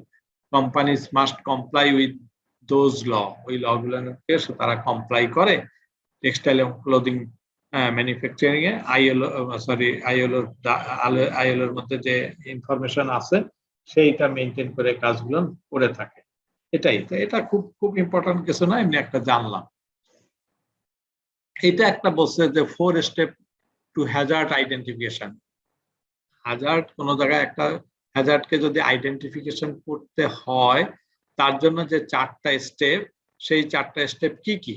companies must comply with those law, ওই ল গুলোকে তারা কমপ্লাই করে। টেক্সটাইল এবং ক্লোদিং ম্যানুফ্যাকচারিং এ আইএলওর মধ্যে যে ইনফরমেশন আছে সেইটা মেনটেন করে কাজগুলো করে থাকে। এটাই, এটা খুব খুব ইম্পর্টেন্ট কিছু না, এমনি একটা জানলাম। এটা একটা বলছে যে 4 step to hazard identification. Hazard কোন জায়গায় একটা হ্যাজার্ডকে যদি আইডেন্টিফিকেশন করতে হয় তার জন্য যে 4টা স্টেপ, সেই 4টা স্টেপ কি কি?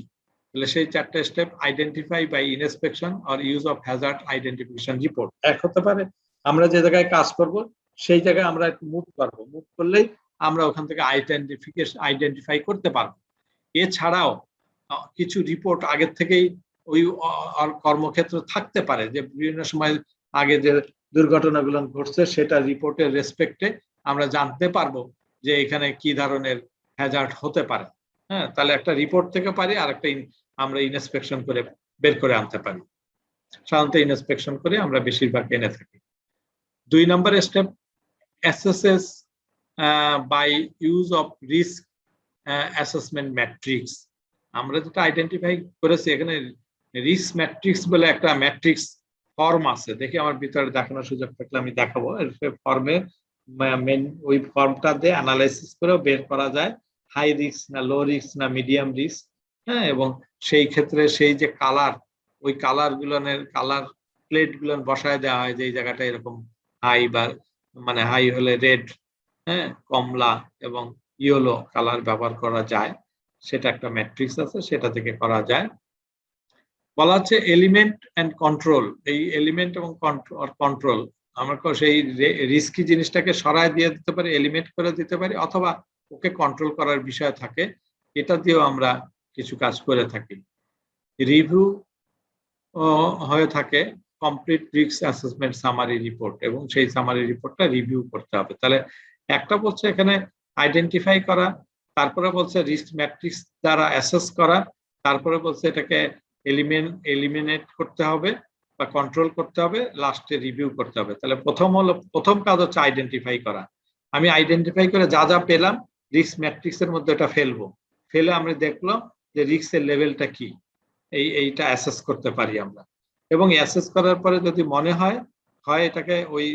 তাহলে সেই 4টা step identify by inspection or use of hazard identification report. এক হতে পারে আমরা যে জায়গায় কাজ করব সেই জায়গায় আমরা একটু মুভ করবো, মুভ করলেই আমরা ওখান থেকে আইডেন্টিফাই করতে পারবো। এছাড়াও কিছু রিপোর্ট আগের থেকেই ওই কর্মক্ষেত্র থাকতে পারে, যে বিভিন্ন সময় আগে যে দুর্ঘটনাগুলো ঘটছে সেটা রিপোর্টের রেসপেক্টে আমরা জানতে পারবো যে এখানে কি ধরনের হ্যাজার্ড হতে পারে। হ্যাঁ, তাহলে একটা রিপোর্ট থেকে পারি, আর একটা আমরা ইনস্পেকশন করে বের করে আনতে পারি। সাধারণত ইনস্পেকশন করে আমরা বেশিরভাগ এনে থাকি। 2 number step assesses by use of risk assessment matrix. আমরা যেটা আইডেন্টিফাই করেছি এখানে রিস্ক ম্যাট্রিক্স বলে একটা ম্যাট্রিক্স ফর্ম আছে, দেখি আমার ভিতরে দেখানোর সুযোগ থাকলে আমি দেখাবো। ফর্মে ওই ফর্মটা দিয়ে অ্যানালাইসিস করেও বের করা যায় হাই রিস্ক না লো রিস্ক না মিডিয়াম রিস্ক। হ্যাঁ, এবং সেই ক্ষেত্রে সেই যে কালার, ওই কালার প্লেট গুলো বসায় দেওয়া হয় যে এই জায়গাটা এরকম হাই, বা মানে হাই হলে রেড, হ্যাঁ কমলা এবং ইয়েলো কালার ব্যবহার করা যায়, সেটা একটা ম্যাট্রিক্স আছে, সেটা থেকে করা যায়। বলা হচ্ছে এলিমেন্ট অ্যান্ড কন্ট্রোল। এই এলিমেন্ট এবং কন্ট্রোল আমরা সেই রিস্কি জিনিসটাকে সরায় দিয়ে দিতে পারি, এলিমেন্ট করে দিতে পারি, অথবা ওকে কন্ট্রোল করার বিষয় থাকে, এটা দিয়েও আমরা কিছু কাজ করে থাকি। রিভিউ হয়ে থাকে complete risk assessment summary report, এবং সেই সামারি রিপোর্টটা রিভিউ করতে হবে। তাহলে একটা বলছে এখানে আইডেন্টিফাই করা, তারপরে বলছে রিস্ক ম্যাট্রিক্স দ্বারা অ্যাসেস করা, তারপরে বলছে এটাকে এলিমিনেট করতে হবে বা কন্ট্রোল করতে হবে, লাস্টে রিভিউ করতে হবে। তাহলে প্রথম কাজ হচ্ছে আইডেন্টিফাই করা। আমি আইডেন্টিফাই করে যা যা পেলাম রিস্ক ম্যাট্রিক্স এর মধ্যে এটা ফেলবো, ফেলে আমরা দেখলাম যে রিস্কের লেভেলটা কি, এইটা অ্যাসেস করতে পারি আমরা। এবং অ্যাসেস করার পরে যদি মনে হয় এটাকে ওই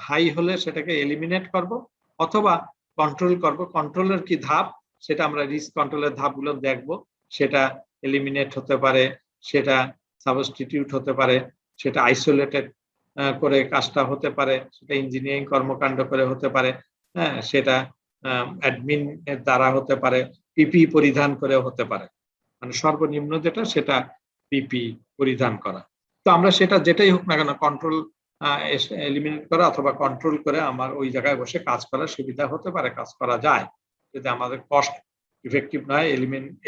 হাই হলে সেটাকে এলিমিনেট করব অথবা কন্ট্রোল করব। কন্ট্রোলের কি ধাপ সেটা আমরা রিস্ক কন্ট্রোলের ধাপগুলো দেখব, সেটা এলিমিনেট হতে পারে, সেটা সাবস্টিটিউট হতে পারে, সেটা আইসোলেটেড করে কাজটা হতে পারে, সেটা ইঞ্জিনিয়ারিং কর্মকাণ্ড করে হতে পারে, হ্যাঁ সেটা অ্যাডমিন এর দ্বারা হতে পারে, পিপি পরিধান করে হতে পারে, মানে সর্বনিম্ন যেটা সেটা পিপি পরিধান করা। তো আমরা সেটা যেটাই হোক না কেন কন্ট্রোল এলিমিনেট করা অথবা কন্ট্রোল করে আমার ওই জায়গায় বসে কাজ করার সুবিধা হতে পারে, কাজ করা যায়। যদি আমাদের কস্ট ইফেক্টিভ নয়,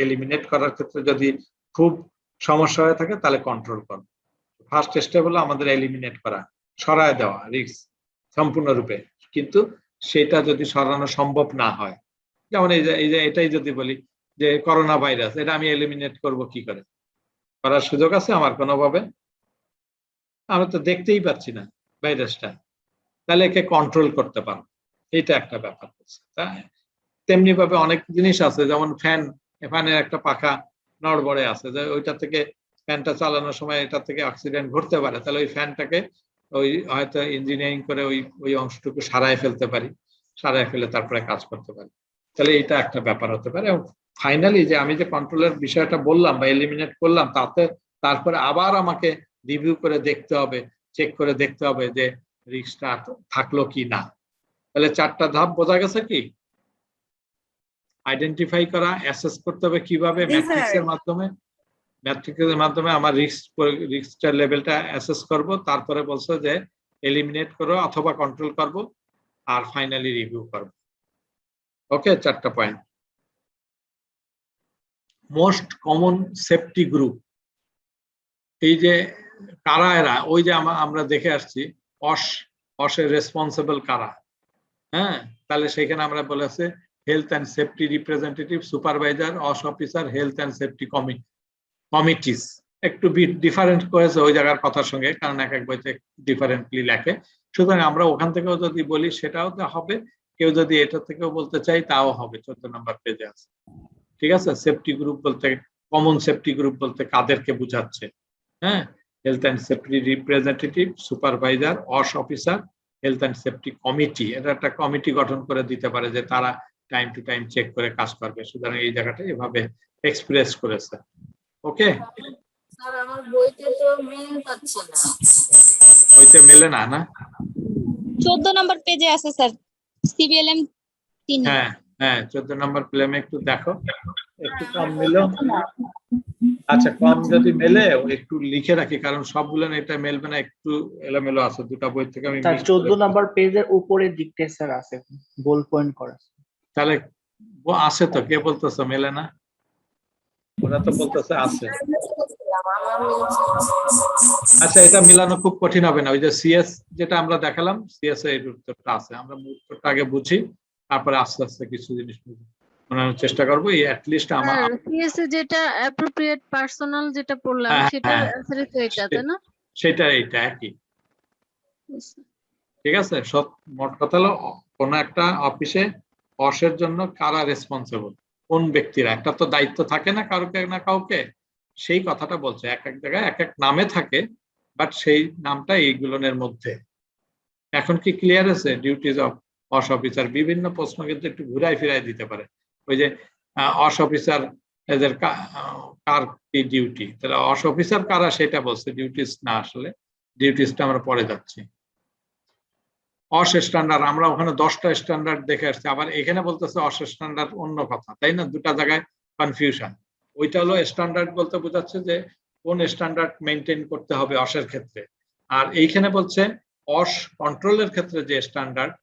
এলিমিনেট করার ক্ষেত্রে যদি খুব সমস্যা হয়ে থাকে তাহলে কন্ট্রোল করব। ফার্স্ট স্টেপ হলো আমাদের এলিমিনেট করা, সরায় দেওয়া রিস্ক সম্পূর্ণরূপে। কিন্তু সেটা যদি সরানো সম্ভব না হয়, যেমন এই যে এটাই যদি বলি যে করোনা ভাইরাস, এটা আমি এলিমিনেট করব কি করে? করার সুযোগ আছে আমার কোনোভাবে? আমরা তো দেখতেই পাচ্ছি না ভাইরাসটা, তাহলে একে কন্ট্রোল করতে পারবো, এটা একটা ব্যাপার। তেমনি ভাবে অনেক জিনিস আছে, যেমন ফ্যানের একটা পাখা নড়বড়ে আছে, যে ওইটা থেকে ফ্যানটা চালানোর সময় এটা থেকে অ্যাক্সিডেন্ট ঘটতে পারে, তাহলে ওই ফ্যানটাকে ওই হয়তো ইঞ্জিনিয়ারিং করে ওই অংশটুকু সারায় ফেলতে পারি, সারায় ফেলে তারপরে কাজ করতে পারি। তাহলে এটা একটা ব্যাপার হতে পারে। এবং ফাইনালি যে আমি যে কন্ট্রোলের বিষয়টা বললাম বা এলিমিনেট করলাম, তারপরে আবার আমাকে রিভিউ করে দেখতে হবে, চেক করে দেখতে হবে যে রিস্কটা থাকলো কি না। তাহলে 4টা ধাপ বোঝা গেছে কি? আইডেন্টিফাই করা, অ্যাসেস করতে হবে কিভাবে, ম্যাট্রিক্সের মাধ্যমে আমার রিস্কটার লেভেলটা অ্যাসেস করব, তারপরে বলছে যে এলিমিনেট করো অথবা কন্ট্রোল করব, আর ফাইনালি রিভিউ করব। ওকে, 4টা point. Most common safety group, এই যে কারা এরা, ওই যে আমরা দেখে আসছি অশ অসের রেসপন্সিবল কারা, হ্যাঁ, তাহলে সেখানে আমরা বলেছে health and safety representative, supervisor, OS officer, health and safety committees. একটু ডিফারেন্ট করেছে ওই জায়গার কথার সঙ্গে, কারণ এক এক বইতে ডিফারেন্টলি লেখে। সুতরাং আমরা ওখান থেকেও যদি বলি সেটাও তো হবে, কেউ যদি এটা থেকেও বলতে চাই তাও হবে, 14 নম্বর পেজে আছে। ঠিক আছে, সেফটি গ্রুপ বলতে, কমন সেফটি গ্রুপ বলতে কাদেরকে বোঝাচ্ছে, হ্যাঁ, health and safety representative, supervisor, OS officer, health and safety committee. এটা একটা কমিটি গঠন করে দিতে পারে যে তারা টাইম টু টাইম চেক করে কাজ করবে। সুতরাং এই জায়গাটা এভাবে এক্সপ্রেস করেছে। ওকে, স্যার আমার বইতে তো মিল পাচ্ছি না। বইতে মেলে না, না? 14 নম্বর পেজে আছে স্যার, সিবিএলএম 3। হ্যাঁ হ্যাঁ, 14 নম্বর প্লেমে একটু দেখো, একটু কম মিলো। আচ্ছা, কম যদি মেলে একটু লিখে রাখি, কারণ সবগুলো না এটা মেলবে না, একটু এলোমেলো আছে দুটা বই থেকে আমি স্যার 14 নম্বর পেজের উপরের দিকতে স্যার আছে গোল পয়েন্ট করা। তাহলে আছে তো, কে বলতেছে মেলে না? ওরা তো বলতেছে আছে। আচ্ছা, এটা মিলানো খুব কঠিন হবে না। ওই যে সিএস যেটা আমরা দেখালাম, সিএস এর উত্তরটা আছে, আমরা উত্তরটা আগে বুঝি, তারপরে আস্তে আস্তে কিছু জিনিস মনে চেষ্টা করবো। এই অ্যাটলিস্ট আমার সিএস যেটা অ্যাপ্রোপ্রিয়েট পার্সোনাল যেটা পড়লাম সেটা আসলে তো এটা তাই না? সেটা এইটা একই। ঠিক আছে, সব মোট কথা হলো কোন একটা অফিসে অসের জন্য কারা রেসপন্সিবল, কোন ব্যক্তিরা, একটা তো দায়িত্ব থাকে না কাউকে না কাউকে, সেই কথাটা বলছে। এক এক জায়গায় এক এক নামে থাকে, বাট সেই নামটা এইগুলোর মধ্যে। এখন কি ক্লিয়ার আছে? ডিউটিজ অফ অস অফিসার, বিভিন্ন প্রশ্ন কিন্তু একটু ঘুরাই ফিরাই দিতে পারে। ওই যে অস অফিসার এদের কার কি ডিউটি, তাহলে অস অফিসার কারা সেটা বলছে, ডিউটিস না। আসলে ডিউটিসটা আমরা পরে যাচ্ছি। অস স্ট্যান্ডার্ড, আমরা ওখানে 10টা স্ট্যান্ডার্ড দেখে আসছি, আবার এখানে বলতেছে অস স্ট্যান্ডার্ড অন্য কথা, তাই না? দুটা জায়গায় কনফিউশন। ওইটা হলো স্ট্যান্ডার্ড বলতে বোঝাচ্ছে যে কোন স্ট্যান্ডার্ড মেনটেন করতে হবে অসের ক্ষেত্রে, আর এইখানে বলছে অস কন্ট্রোলের ক্ষেত্রে যে স্ট্যান্ডার্ড,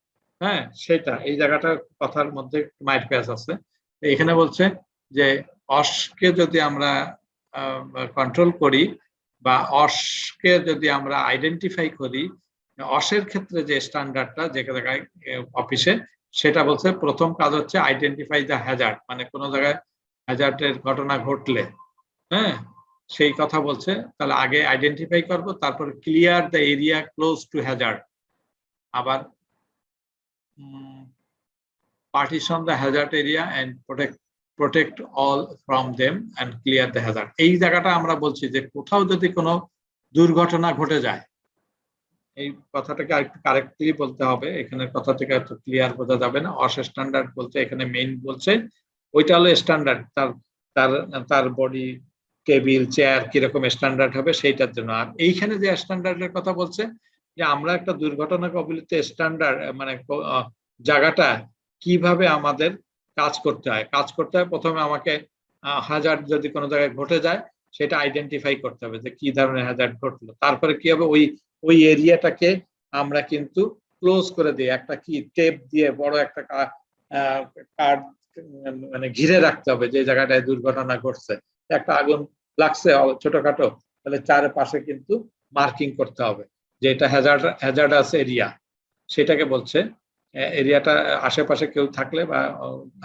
হ্যাঁ, সেটা। এই জায়গাটা কথার মধ্যে মাইট প্যাচ আছে। এখানে বলছে যে অসকে যদি আমরা কন্ট্রোল করি বা অসকে যদি আমরা আইডেন্টিফাই করি, অসের ক্ষেত্রে যে স্ট্যান্ডার্ডটা যে জায়গায় অফিসে, সেটা বলছে প্রথম কাজ হচ্ছে আইডেন্টিফাই দ্য হ্যাজার্ড, মানে কোনো জায়গায় হ্যাজার্ডের ঘটনা ঘটলে, হ্যাঁ, সেই কথা বলছে। তাহলে আগে আইডেন্টিফাই করব, তারপর clear the area close to hazard, আবার partition the hazard area and protect all from them and clear the hazard. এই জায়গাটা আমরা বলছি যে কোথাও যদি কোনো দুর্ঘটনা ঘটে যায়, এই কথাটাকে আরেকটু কারেক্টলি বলতে হবে, এখানে কথা থেকে এত ক্লিয়ার বোঝা যাবে না। অস স্ট্যান্ডার্ড বলতে এখানে মেইন বলছে ওইটা হলো স্ট্যান্ডার্ড, তার বডি, টেবিল, চেয়ার কিরকম স্ট্যান্ডার্ড হবে সেইটার জন্য। আর এইখানে যে স্ট্যান্ডার্ডের কথা বলছে যে আমরা একটা দুর্ঘটনা কবলিত স্ট্যান্ডার্ড, মানে জায়গাটা কিভাবে আমাদের কাজ করতে হয়। প্রথমে আমাকে হ্যাজার্ড যদি কোনো জায়গায় ঘটে যায় সেটা আইডেন্টিফাই করতে হবে যে কি ধরনের হ্যাজার্ড ঘটলো। তারপরে কি হবে, ওই এরিয়াটাকে আমরা কিন্তু ক্লোজ করে দিই, একটা কি টেপ দিয়ে বড় একটা কার্ড মানে ঘিরে রাখতে হবে যে জায়গাটায় দুর্ঘটনা ঘটছে। একটা আগুন লাগছে ছোটখাটো, তাহলে চারপাশে কিন্তু মার্কিং করতে হবে যে এটা হ্যাজার্ডাস এরিয়া, সেটাকে বলছে। এরিয়াটা আশেপাশে কেউ থাকলে বা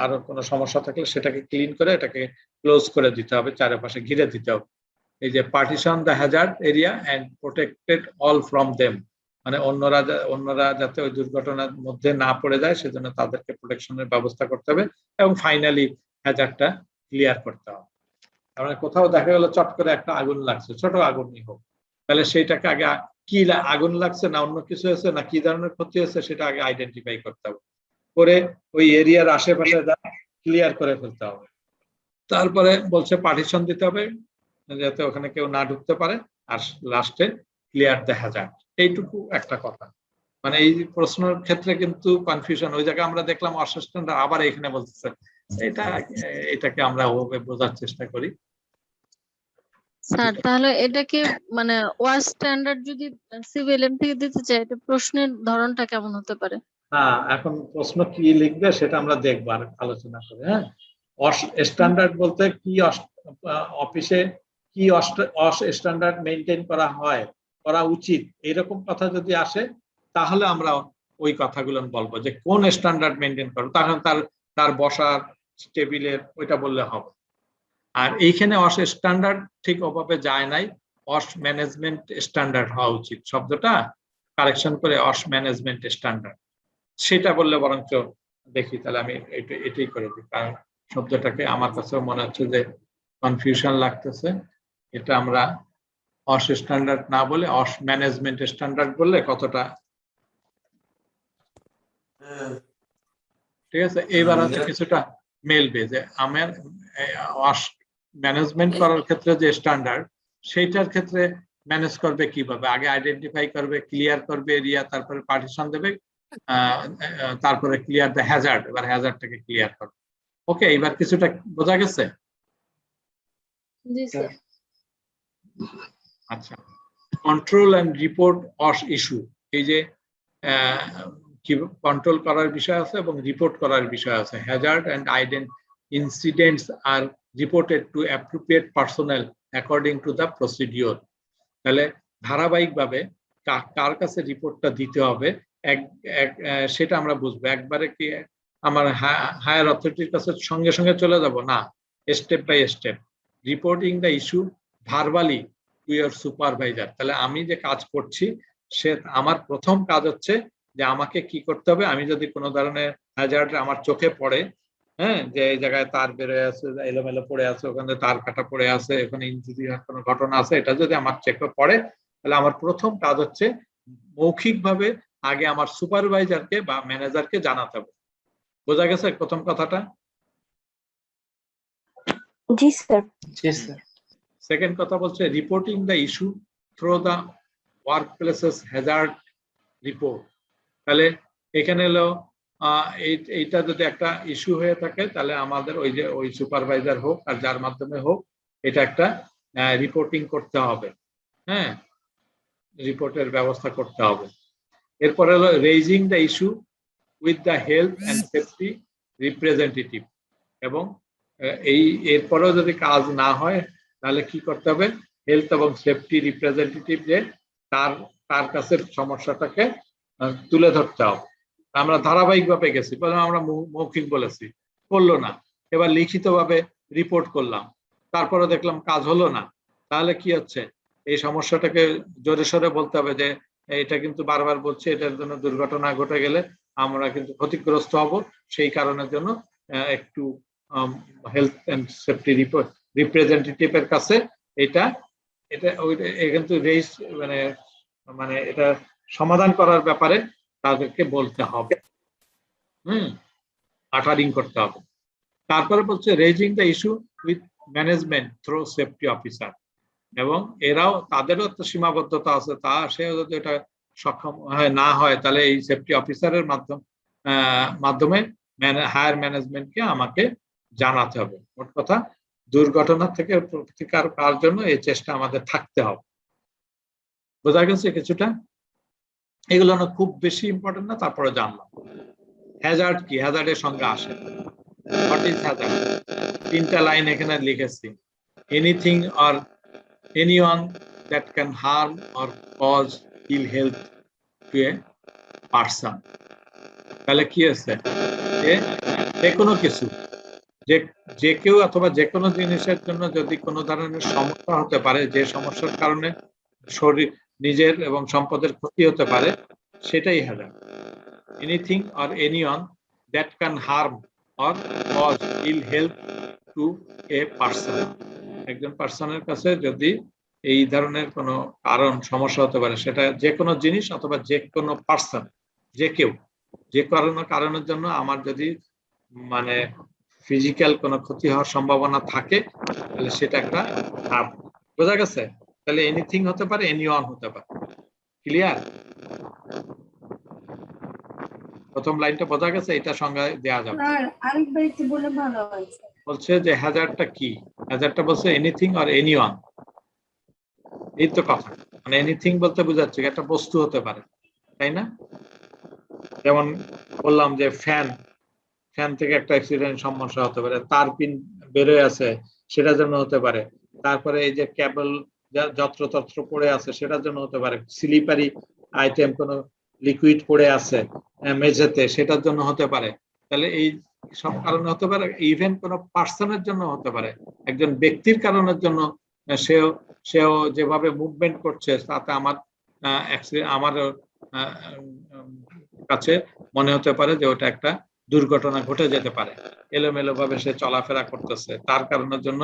আরো কোনো সমস্যা থাকলে সেটাকে ক্লিন করে এটাকে ক্লোজ করে দিতে হবে, চারপাশে ঘিরে দিতে হবে। এই যে partition the hazard area and protected all from them, মানে অন্যরা যাতে ওই দুর্ঘটনার মধ্যে না পড়ে যায় সেজন্য তাদেরকে প্রোটেকশনের ব্যবস্থা করতে হবে, এবং ফাইনালি হ্যাজার্ডটা ক্লিয়ার করতে হবে। কারণ কোথাও দেখা গেল চট করে একটা আগুন লাগছে, ছোট আগুনই হোক, তাহলে সেইটাকে আগে কি আগুন লাগছে না অন্য কিছু হয়েছে না কি ধরনের ক্ষতি হয়েছে সেটা আগে আইডেন্টিফাই করতে হবে, করে ওই এরিয়ার আশেপাশে ক্লিয়ার করে ফেলতে হবে। তারপরে বলছে পার্টিশন দিতে হবে যাতে ওখানে কেউ না ঢুকতে পারে, আর লাস্টে ক্লিয়ার দ্য হ্যাজার্ড। এইটুকু একটা কথা। মানে এই প্রশ্নের ক্ষেত্রে কিন্তু কনফিউশন, ওই জায়গায় আমরা দেখলাম অসুস্থতা, আবার এখানে বলতেছে এটাকে আমরা ওভাবে বোঝার চেষ্টা করি। স্যার তাহলে এটাকে মানে ওয়াস স্ট্যান্ডার্ড যদি সিভিএলএম থেকে দিতে চাই, এটা প্রশ্নের ধরনটা কেমন হতে পারে? হ্যাঁ, এখন প্রশ্ন কি লিখবে সেটা আমরা দেখবো আর আলোচনা করে। হ্যাঁ, স্ট্যান্ডার্ড বলতে কি অফিসে কি স্ট্যান্ডার্ড মেনটেন করা হয়, করা উচিত, এরকম কথা যদি আসে তাহলে আমরা ওই কথাগুলো বলবো যে কোন স্ট্যান্ডার্ড মেনটেন করবো, তখন তার বসার টেবিলের ওইটা বললে হবে। আর এইখানে অস স্ট্যান্ডার্ড ঠিক ওভাবে যায় নাই, অস ম্যানেজমেন্ট স্ট্যান্ডার্ড হওয়া উচিত, শব্দটা কারেকশন করে অস ম্যানেজমেন্ট স্ট্যান্ডার্ড সেটা বললে বরঞ্চ দেখি, তাহলে আমি এটাই করে দিই, কারণ শব্দটাকে আমার কাছেও মনে হচ্ছে যে কনফিউশন লাগতেছে। এটা আমরা অস স্ট্যান্ডার্ড না বলে অস ম্যানেজমেন্ট স্ট্যান্ডার্ড বললে কতটা ঠিক আছে। এইবার হচ্ছে কিছুটা মেলবে যে আমার অস ম্যানেজমেন্ট করার ক্ষেত্রে যে স্ট্যান্ডার্ড, সেইটার ক্ষেত্রে ম্যানেজ করবে কিভাবে, আগে আইডেন্টিফাই করবে, ক্লিয়ার করবে এরিয়া, তারপরে পার্টিশন দেবে, তারপরে ক্লিয়ার দ্য হ্যাজার্ড, এবার হ্যাজার্ডটাকে ক্লিয়ার করবে। ওকে, এবার কিছুটা বোঝা গেছে? জি স্যার। আচ্ছা, কন্ট্রোল এন্ড রিপোর্ট অস ইস্যু, এই যে কি কন্ট্রোল করার বিষয় আছে এবং রিপোর্ট করার বিষয় আছে। Hazard and incidents are reported to appropriate personnel according to the procedure. তাহলে ধারাবাহিকভাবে কার কাছে রিপোর্টটা দিতে হবে সেটা আমরা বুঝবো। একবারে কি আমার হায়ার অথরিটির কাছে সঙ্গে সঙ্গে চলে যাব না, step by step. Reporting the issue verbally to your supervisor. তাহলে আমি যে কাজ করছি সে আমার প্রথম কাজ হচ্ছে যে আমাকে কি করতে হবে, আমি যদি কোনো ধরনের হ্যাজার্ড আমার চোখে পড়ে, হ্যাঁ, যে এই জায়গায় তার বেরোয় আছে, এলোমেলো পড়ে আছে, ওখানে তার কাটা পড়ে আছে, এখানে ইঞ্জুরি কোনো ঘটনা আছে, এটা যদি আমার চোখে পড়ে, তাহলে আমার প্রথম কাজ হচ্ছে মৌখিকভাবে আগে আমার সুপারভাইজারকে বা ম্যানেজারকে জানাতে হবে। বোঝা গেছে প্রথম কথাটা? জি স্যার। জি স্যার। সেকেন্ড কথা বলছে reporting the issue through the work places Hazard report. তাহলে এখানে হলো এইটা যদি একটা ইস্যু হয়ে থাকে, তাহলে আমাদের ওই সুপারভাইজার হোক আর যার মাধ্যমে হোক, এটা একটা রিপোর্টিং করতে হবে, হ্যাঁ, রিপোর্টের ব্যবস্থা করতে হবে। এরপরে হলো raising the issue with the health and safety representative. এবং এরপরেও যদি কাজ না হয় তাহলে কি করতে হবে, হেলথ এবং সেফটি রিপ্রেজেন্টেটিভ যে তার কাছে সমস্যাটাকে তুলে ধরতে হবে। আমরা ধারাবাহিকভাবে গেছি, প্রথমে আমরা মৌখিক বলেছি, করলো না, এবার লিখিতভাবে রিপোর্ট করলাম, তারপরে দেখলাম কাজ হলো না, তাহলে কি হচ্ছে, এই সমস্যাটাকে জোরে সোরে বলতে হবে যে এটা কিন্তু বারবার বলছে, এটার জন্য দুর্ঘটনা ঘটে গেলে আমরা কিন্তু ক্ষতিগ্রস্ত হব, সেই কারণের জন্য একটু হেলথ অ্যান্ড সেফটি রিপ্রেজেন্টেটিভের কাছে এটা কিন্তু রেইজ মানে এটা সমাধান করার ব্যাপারে তাদেরকে বলতে হবে, আটারিং করতে হবে। তারপরে বলছে raising the issue with management through safety officer. এবং এরাও তাদেরও একটা সীমাবদ্ধতা আছে, সেও যদি এটা সক্ষম না হয় তাহলে এই সেফটি অফিসারের মাধ্যমে হায়ার ম্যানেজমেন্টকে আমাকে জানাতে হবে। মোট কথা দুর্ঘটনা থেকে প্রতিকার করার জন্য এই চেষ্টা আমাদের থাকতে হবে। বোঝা গেছে কিছুটা? এগুলো খুব বেশি ইম্পর্টেন্ট না, তারপরে জানলাম হ্যাজার্ড কি, হ্যাজার্ডের সঙ্গে আসে। What is hazard? 3টা লাইন এখানে লিখেছি। Anything or anyone that can harm or cause ill health to a person. তাহলে কি আছে, যে কোনো কিছু, যে কেউ অথবা যে কোনো জিনিসের জন্য যদি কোনো ধরনের সমস্যা হতে পারে, যে সমস্যার কারণে শরীর নিজের এবং সম্পদের ক্ষতি হতে পারে, সেটাই hazard. Anything or anyone that can harm or cause ill health to a person. একজন পার্সনের কাছে যদি এই ধরনের কোনো সমস্যা হতে পারে, সেটা যে কোনো জিনিস অথবা যে কোনো পার্সন, যে কেউ, যে কারণের জন্য আমার যদি মানে ফিজিক্যাল কোনো ক্ষতি হওয়ার সম্ভাবনা থাকে, তাহলে সেটা একটা হার্ম। বোঝা গেছে? তাহলে এনিথিং হতে পারে, এনিওয়ান হতে পারে। ক্লিয়ার? প্রথম লাইনটা বোঝা গেছে? এটা সংজ্ঞা দেওয়া যাবে। আরেকবার একটু বলে ভালো হয়েছে। বলছে যে হ্যাজার্ডটা কি, হ্যাজার্ডটা বলছে এনিথিং অর এনিওয়ান। এই তো কথা, মানে এনিথিং বলতে বোঝাচ্ছে একটা বস্তু হতে পারে, তাই না? যেমন বললাম যে ফ্যান থেকে একটা অ্যাক্সিডেন্ট সমস্যা হতে পারে, তার পিন বেরোয় আছে সেটার জন্য হতে পারে, তারপরে এই যে কেবল যত্রতত্র পড়ে আছে সেটার জন্য হতে পারে, স্লিপারি আইটেম কোনো লিকুইড পড়ে আছে মেঝেতে, সেটার জন্য হতে পারে। তাহলে এই সব কারণে হতে পারে, ইভেন কোন পার্সনের জন্য হতে পারে, একজন ব্যক্তির কারণের জন্য সেও যেভাবে মুভমেন্ট করছে তাতে আমার কাছে মনে হতে পারে যে ওটা একটা দুর্ঘটনা ঘটে যেতে পারে। এলোমেলো ভাবে সে চলাফেরা করতেছে, তার কারণের জন্য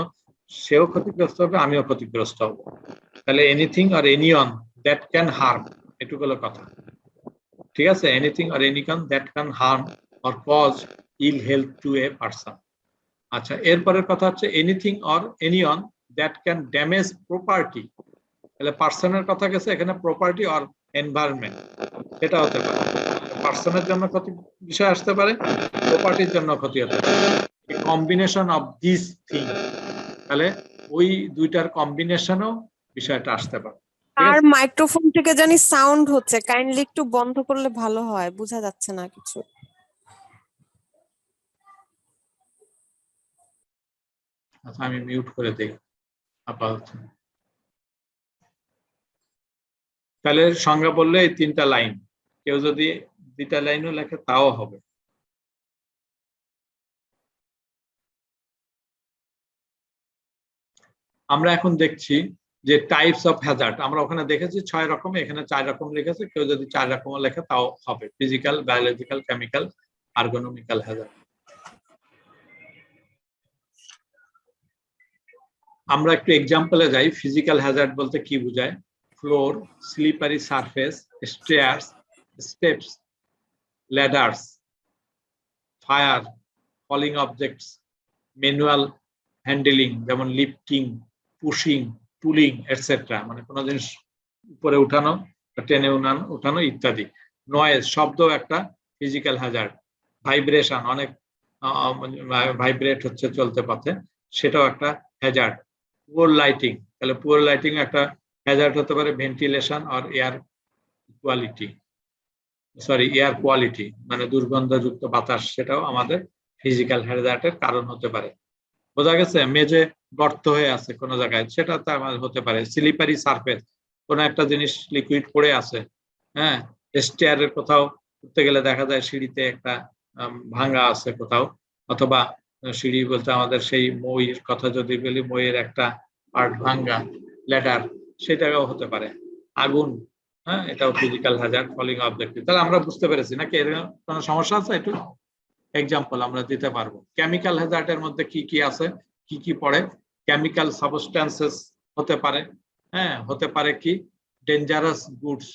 সেও ক্ষতিগ্রস্ত হবে, আমিও ক্ষতিগ্রস্ত হব। তাহলে anything or anyone that can harm, এটুকু হলো কথা। ঠিক আছে, anything or anyone that can harm or cause ill health to a person. আচ্ছা, এরপরের কথা হচ্ছে anything or anyone that can damage property. তাহলে পার্সনের কথা গেছে, এখানে প্রপার্টি অর এনভায়রনমেন্ট এটা হতে পারে। পার্সনের জন্য ক্ষতি বিষয় আসতে পারে, প্রপার্টির জন্য ক্ষতি হতে পারে। কম্বিনেশন অফ দিস থিং, তাহলে ওই দুইটার কম্বিনেশনও বিষয়টা আসতে পারে। আর মাইক্রোফোন থেকে জানি সাউন্ড হচ্ছে, কাইন্ডলি একটু বন্ধ করলে ভালো হয়, বোঝা যাচ্ছে না কিছু। আচ্ছা, আমি মিউট করে দেই আপাতত। তাহলে সংজ্ঞা বললে এই 3টা লাইন, কেউ যদি 2টা লাইনও লেখে তাও হবে। আমরা এখন দেখছি যে টাইপস অফ হ্যাজার্ড। আমরা ওখানে দেখেছি 6 রকম, এখানে 4 রকম লিখেছে, কেউ যদি 4 রকমও লেখে তাও হবে। Physical, biological, chemical, ergonomical hazard. আমরা একটু এক্সাম্পলে যাই। ফিজিক্যাল হ্যাজার্ড বলতে কি বোঝায়? Floor, slippery surface, stairs, steps, ladders, fire, falling objects, manual handling যেমন লিফটিং, পুশিং, পুলিং এটসেট্রা, মানে কোনো জিনিস উপরে উঠানো, টেনে উঠানো ইত্যাদি। নয়েজ, শব্দ একটা ফিজিক্যাল হ্যাজার্ড। ভাইব্রেশন, অনেক ভাইব্রেট হচ্ছে চলতে পথে, সেটাও একটা হ্যাজার্ড। পুয়ার লাইটিং, তাহলে পুয়ার লাইটিং একটা হ্যাজার্ড হতে পারে। ভেন্টিলেশন আর এয়ার কোয়ালিটি, মানে দুর্গন্ধযুক্ত বাতাস, সেটাও আমাদের ফিজিক্যাল হ্যাজার্ডের কারণ হতে পারে। বোঝা গেছে? মেঝে গর্ত হয়ে আছে কোনো জায়গায়, সেটা তো আমাদের হতে পারে। স্লিপারি সারফেস, কোনো একটা জিনিস লিকুইড পড়ে আছে। হ্যাঁ, স্টেয়ারের কোথাও উঠতে গেলে দেখা যায় সিঁড়িতে একটা ভাঙা আছে কোথাও, অথবা সিঁড়ি বলতে আমাদের সেই মইয়ের কথা যদি বলি, মইয়ের একটা পার্ট ভাঙা, ল্যাডার, সেটাও হতে পারে। আগুন, হ্যাঁ, এটাও ফিজিক্যাল হ্যাজার্ড, ফলিং অবজেক্ট। তাহলে আমরা বুঝতে পেরেছি নাকি? এর কোনো সমস্যা আছে? একটু এক্সাম্পল আমরা দিতে পারবো। কেমিক্যাল হ্যাজার্ডের মধ্যে কি কি আছে, কি কি পড়ে? কেমিক্যাল সাবস্টেন্সেস হতে পারে। হ্যাঁ, হতে পারে কি ডেঞ্জারাস গুডস,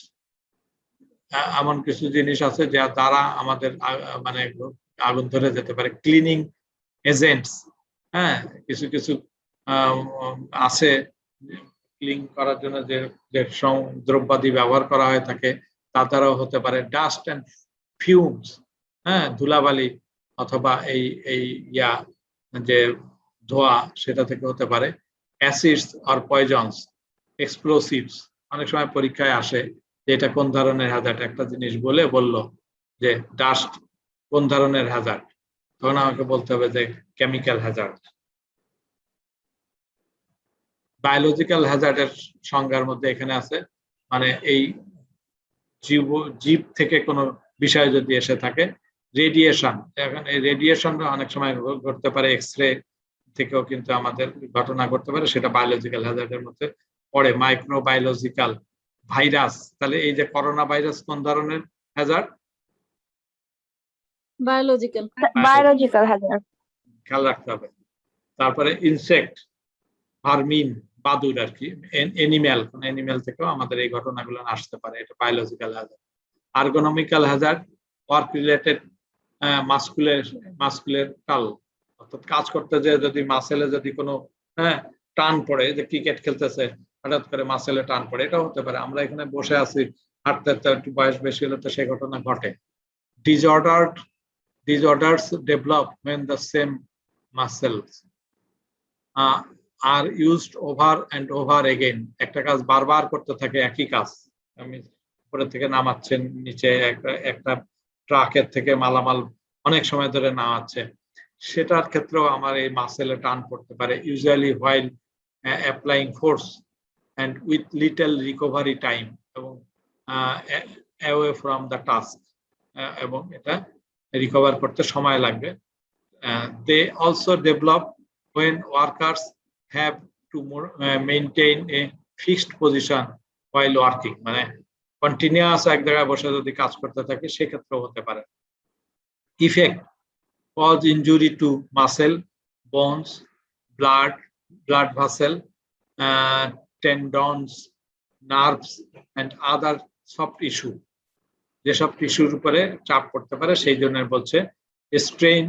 এমন কিছু জিনিস আছে যা দ্বারা আমাদের মানে আগুন ধরে যেতে পারে। ক্লিনিং এজেন্টস, হ্যাঁ, কিছু কিছু আছে ক্লিন করার জন্য যে দ্রব্যাদি ব্যবহার করা হয়ে থাকে, তা দ্বারাও হতে পারে। ডাস্ট অ্যান্ড ফিউমস, হ্যাঁ, ধুলাবালি অথবা এই যে ধোঁয়া, সেটা থেকে হতে পারে। অ্যাসিডস আর পয়জনস, এক্সপ্লোসিভস, অনেক সময় পরীক্ষায় আসে যে এটা কোন ধরনের হ্যাজার্ড। একটা জিনিস বললো যে ডাস্ট কোন ধরনের হ্যাজার্ড, তখন আমাকে বলতে হবে যে কেমিক্যাল হ্যাজার্ড। বায়োলজিক্যাল হ্যাজার্ডের সংজ্ঞার মধ্যে এখানে আছে, মানে এই জীব থেকে কোনো বিষয় যদি এসে থাকে। রেডিয়েশন, এখন এই রেডিয়েশন অনেক সময় ঘটতে পারে, এক্সরে থেকেও কিন্তু আমাদের ঘটনা ঘটতে পারে, সেটা বায়োলজিক্যাল হ্যাজার্ডের মধ্যে পড়ে। মাইক্রোবায়োলজিক্যাল, ভাইরাস, তাহলে এই যে করোনা ভাইরাস কোন ধরনের হ্যাজার্ড? বায়োলজিক্যাল হ্যাজার্ড, খেয়াল রাখতে হবে। তারপরে ইনসেক্ট, ভার্মিন, বাদুড় আর কি, এনিম্যাল, কোন এনিম্যাল থেকেও আমাদের এই ঘটনাগুলো আসতে পারে, এটা biological hazard. Ergonomical hazard, work related musculoskeletal, অর্থাৎ কাজ করতে যে যদি মাসেলে যদি কোনো টান পড়ে, যে ক্রিকেট খেলতেছে হঠাৎ করে মাসেলে টান পড়ে, এটাও হতে পারে। আমরা এখানে বসে আছি, হাঁটতে হাঁটতে একটু বয়স বেশি হলে তো সেই ঘটনা ঘটে। disorders develop when the same muscles are used over and over again. একটা কাজ বারবার করতে থাকে, একই কাজ। আমি উপরে থেকে নামাচ্ছেন নিচে, একটা ট্রাকের থেকে মালামাল অনেক সময় ধরে নামাচ্ছে, সেটার ক্ষেত্রেও আমার এই মাসেলে টান পড়তে পারে। Usually while applying force and with little recovery time, এবং away from the task এবং এটা রিকভার করতে সময় লাগবে। They also develop when workers have to maintain a fixed position while working, মানে কন্টিনিউয়াস এক জায়গায় বসে যদি কাজ করতে থাকে সেক্ষেত্রেও হতে পারে। Effect cause injury to muscle, bones, blood vessel, tendons, nerves and other soft tissue, যেসব টিস্যুর উপরে চাপ পড়তে পারে সেই জন্য বলছে strain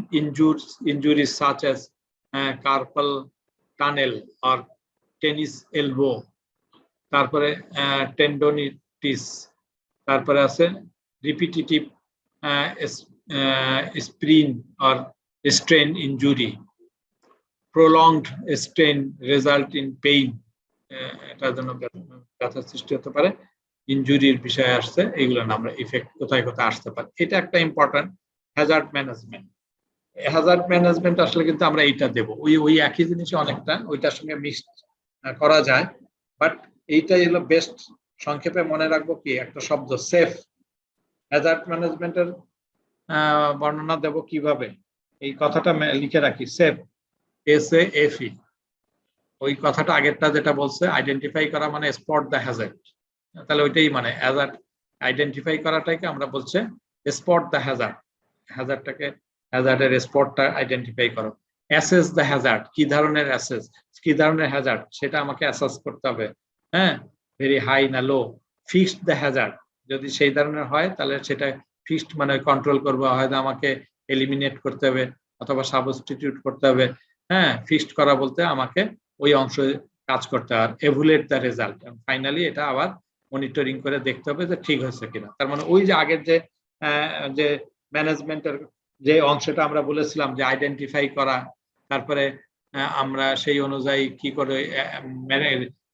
injuries such as carpal tunnel or tennis elbow, তারপরে tendonitis, তারপরে আছে repetitive sprain or strain injury, prolonged strain result in pain, এটার জন্য ব্যথা সৃষ্টি হতে পারে। ইনজুরির বিষয়ে আসছে, এইগুলো না আমরা ইফেক্ট কোথায় কোথায় আসতে পারে। এটা একটা important Hazard management. Hazard management আসলে কিন্তু আমরা এইটা দেব, ওই একই জিনিসে অনেকটা ওইটার সঙ্গে মিক্স করা যায়, বাট এইটাই হলো বেস্ট। সংক্ষেপে মনে রাখবো কি একটা শব্দ সেফ। হ্যাজার্ড ম্যানেজমেন্টের বর্ণনা দেব কিভাবে, এই কথাটা লিখে রাখি, সেফ, SAFE। ওই কথাটা আগেরটা যেটা বলছে আইডেন্টিফাই করা মানে স্পট দ্য হ্যাজার্ড, তাহলে ওইটাই মানে হ্যাজার্ড আইডেন্টিফাই করাটাকে আমরা বলছে স্পট দ্য হ্যাজার্ড। হ্যাজার্ডটাকে হ্যাজার্ডের স্পটটা আইডেন্টিফাই করো। অ্যাসেস দ্য হ্যাজার্ড, কি ধরনের অ্যাসেস, কি ধরনের হ্যাজার্ড সেটা আমাকে অ্যাসেস করতে হবে, হ্যাঁ, ভেরি হাই না লো। ফিক্সড দ্য হ্যাজার্ড, যদি সেই ধরনের হয় তাহলে সেটা ফিক্সড মানে কন্ট্রোল করবো, হয়তো আমাকে এলিমিনেট করতে হবে অথবা সাবস্টিটিউট করতে হবে। হ্যাঁ, ফিক্সড করা বলতে আমাকে ওই অংশে কাজ করতে হবে। এভুলেট দ্য রেজাল্ট, ফাইনালি এটা আবার মনিটরিং করে দেখতে হবে যে ঠিক হয়েছে কিনা। তার মানে ওই যে আগের যে ম্যানেজমেন্টের যে অংশটা আমরা বলেছিলাম যে আইডেন্টিফাই করা, তারপরে আমরা সেই অনুযায়ী কি করে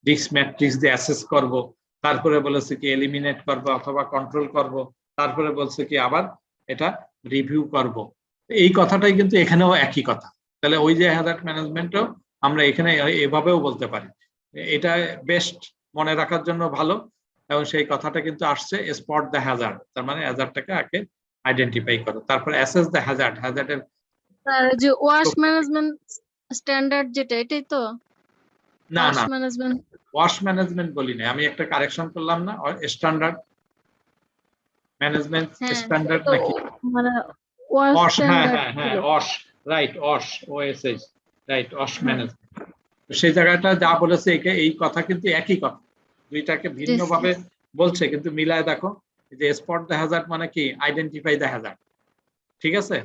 রিস্ক ম্যাট্রিক্স দিয়ে অ্যাসেস করব, তারপরে বলেছে কি এলিমিনেট করব অথবা কন্ট্রোল করব, তারপরে বলছে কি আবার এটা রিভিউ করব। এই কথাটাই কিন্তু এখানেও একই কথা। তাহলে ওই যে হ্যাজার্ড ম্যানেজমেন্টও আমরা এখানে এভাবেও বলতে পারি। এটা বেস্ট মনে রাখার জন্য ভালো, এবং সেই কথাটা কিন্তু আসছে স্পট দ্য হ্যাজার্ড, তার মানে হ্যাজার্ডটাকে আগে আইডেন্টিফাই করো, তারপর অ্যাসেস দ্য হ্যাজার্ড। হ্যাজার্ডের যে ওয়াশ ম্যানেজমেন্ট স্ট্যান্ডার্ড যেটা, এটাই তো? না ওয়াশ না, ম্যানেজমেন্ট, ওয়াশ ম্যানেজমেন্ট বলি না, আমি একটা কারেকশন করলাম না, স্ট্যান্ডার্ড ম্যানেজমেন্ট স্ট্যান্ডার্ড নাকি মানে ওয়াশ ওয়াশ, হ্যাঁ স্ট্যান্ডার্ড হ্যাঁ হ্যাঁ wash, right, wash, OSH, right, wash management. সেই জায়গাটা যা বলেছে এই কথা কিন্তু একই কথা, দুইটাকে ভিন্ন ভাবে বলছে কিন্তু মিলায় দেখো। যে স্পট দ্য হ্যাজার্ড মানে কি আইডেন্টিফাই দ্য হ্যাজার্ড, ঠিক আছে।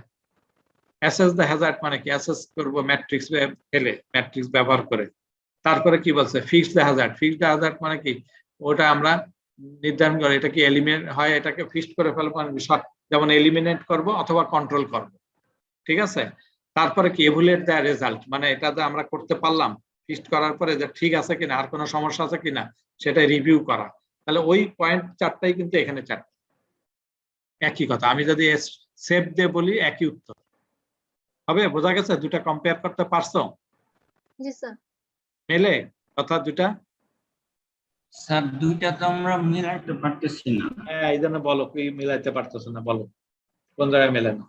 অ্যাসেস দ্য হ্যাজার্ড মানে কি অ্যাসেস করব ম্যাট্রিক্স ফেলে, ম্যাট্রিক্স ব্যবহার করে। তারপরে কি বলছে fixed the hazard. Fixed the Hazard মানে কি ওটা আমরা নির্ধারণ করে এটাকে এলিমিনেট হয়, এটাকে ফিক্সড করে ফেলবো, যেমন এলিমিনেট করব অথবা কন্ট্রোল করব, ঠিক আছে। তারপরে কি এভুলেট দ্য রেজাল্ট, মানে এটা যে আমরা করতে পারলাম ফিক্সড করার পরে যে ঠিক আছে কিনা, আর কোনো সমস্যা আছে কিনা সেটা রিভিউ করা। তাহলে ওই পয়েন্ট চারটাই কিন্তু এখানে চারটা একই কথা। আমি যদি সেভ দিয়ে বলি একই উত্তর হবে, বোঝা গেছে? দুটা কম্পেয়ার করতে পারছো? জি স্যার। মেলে কথা দুটা? স্যার দুইটা তো আমরা মিলাইতে পারতেছি না। হ্যাঁ, এই জন্য বলো কি মিলাইতে পারতেছো না, বলো কোন জায়গায় মেলে না,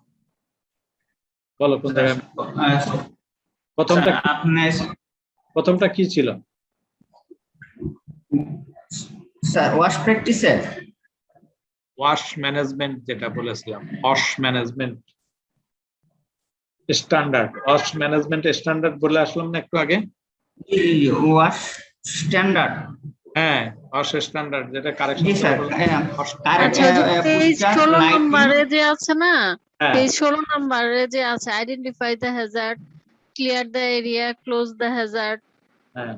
বলো কোন জায়গায়। প্রথমটা কি ছিল স্যার? ওয়াশ প্র্যাকটিসের ওয়াশ ম্যানেজমেন্ট যেটা বলেছিলাম, wash management standard, wash management standard বলে আসলাম না একটু আগে? ওয়াশ স্ট্যান্ডার্ড, হ্যাঁ ওয়াশ স্ট্যান্ডার্ড যেটা কারেকশন। আচ্ছা, পেজ 16 নম্বরে যে আছে না, হ্যাঁ। পেজ 16 নম্বরে যে আছে identify the Hazard, clear the area, close the Hazard, হ্যাঁ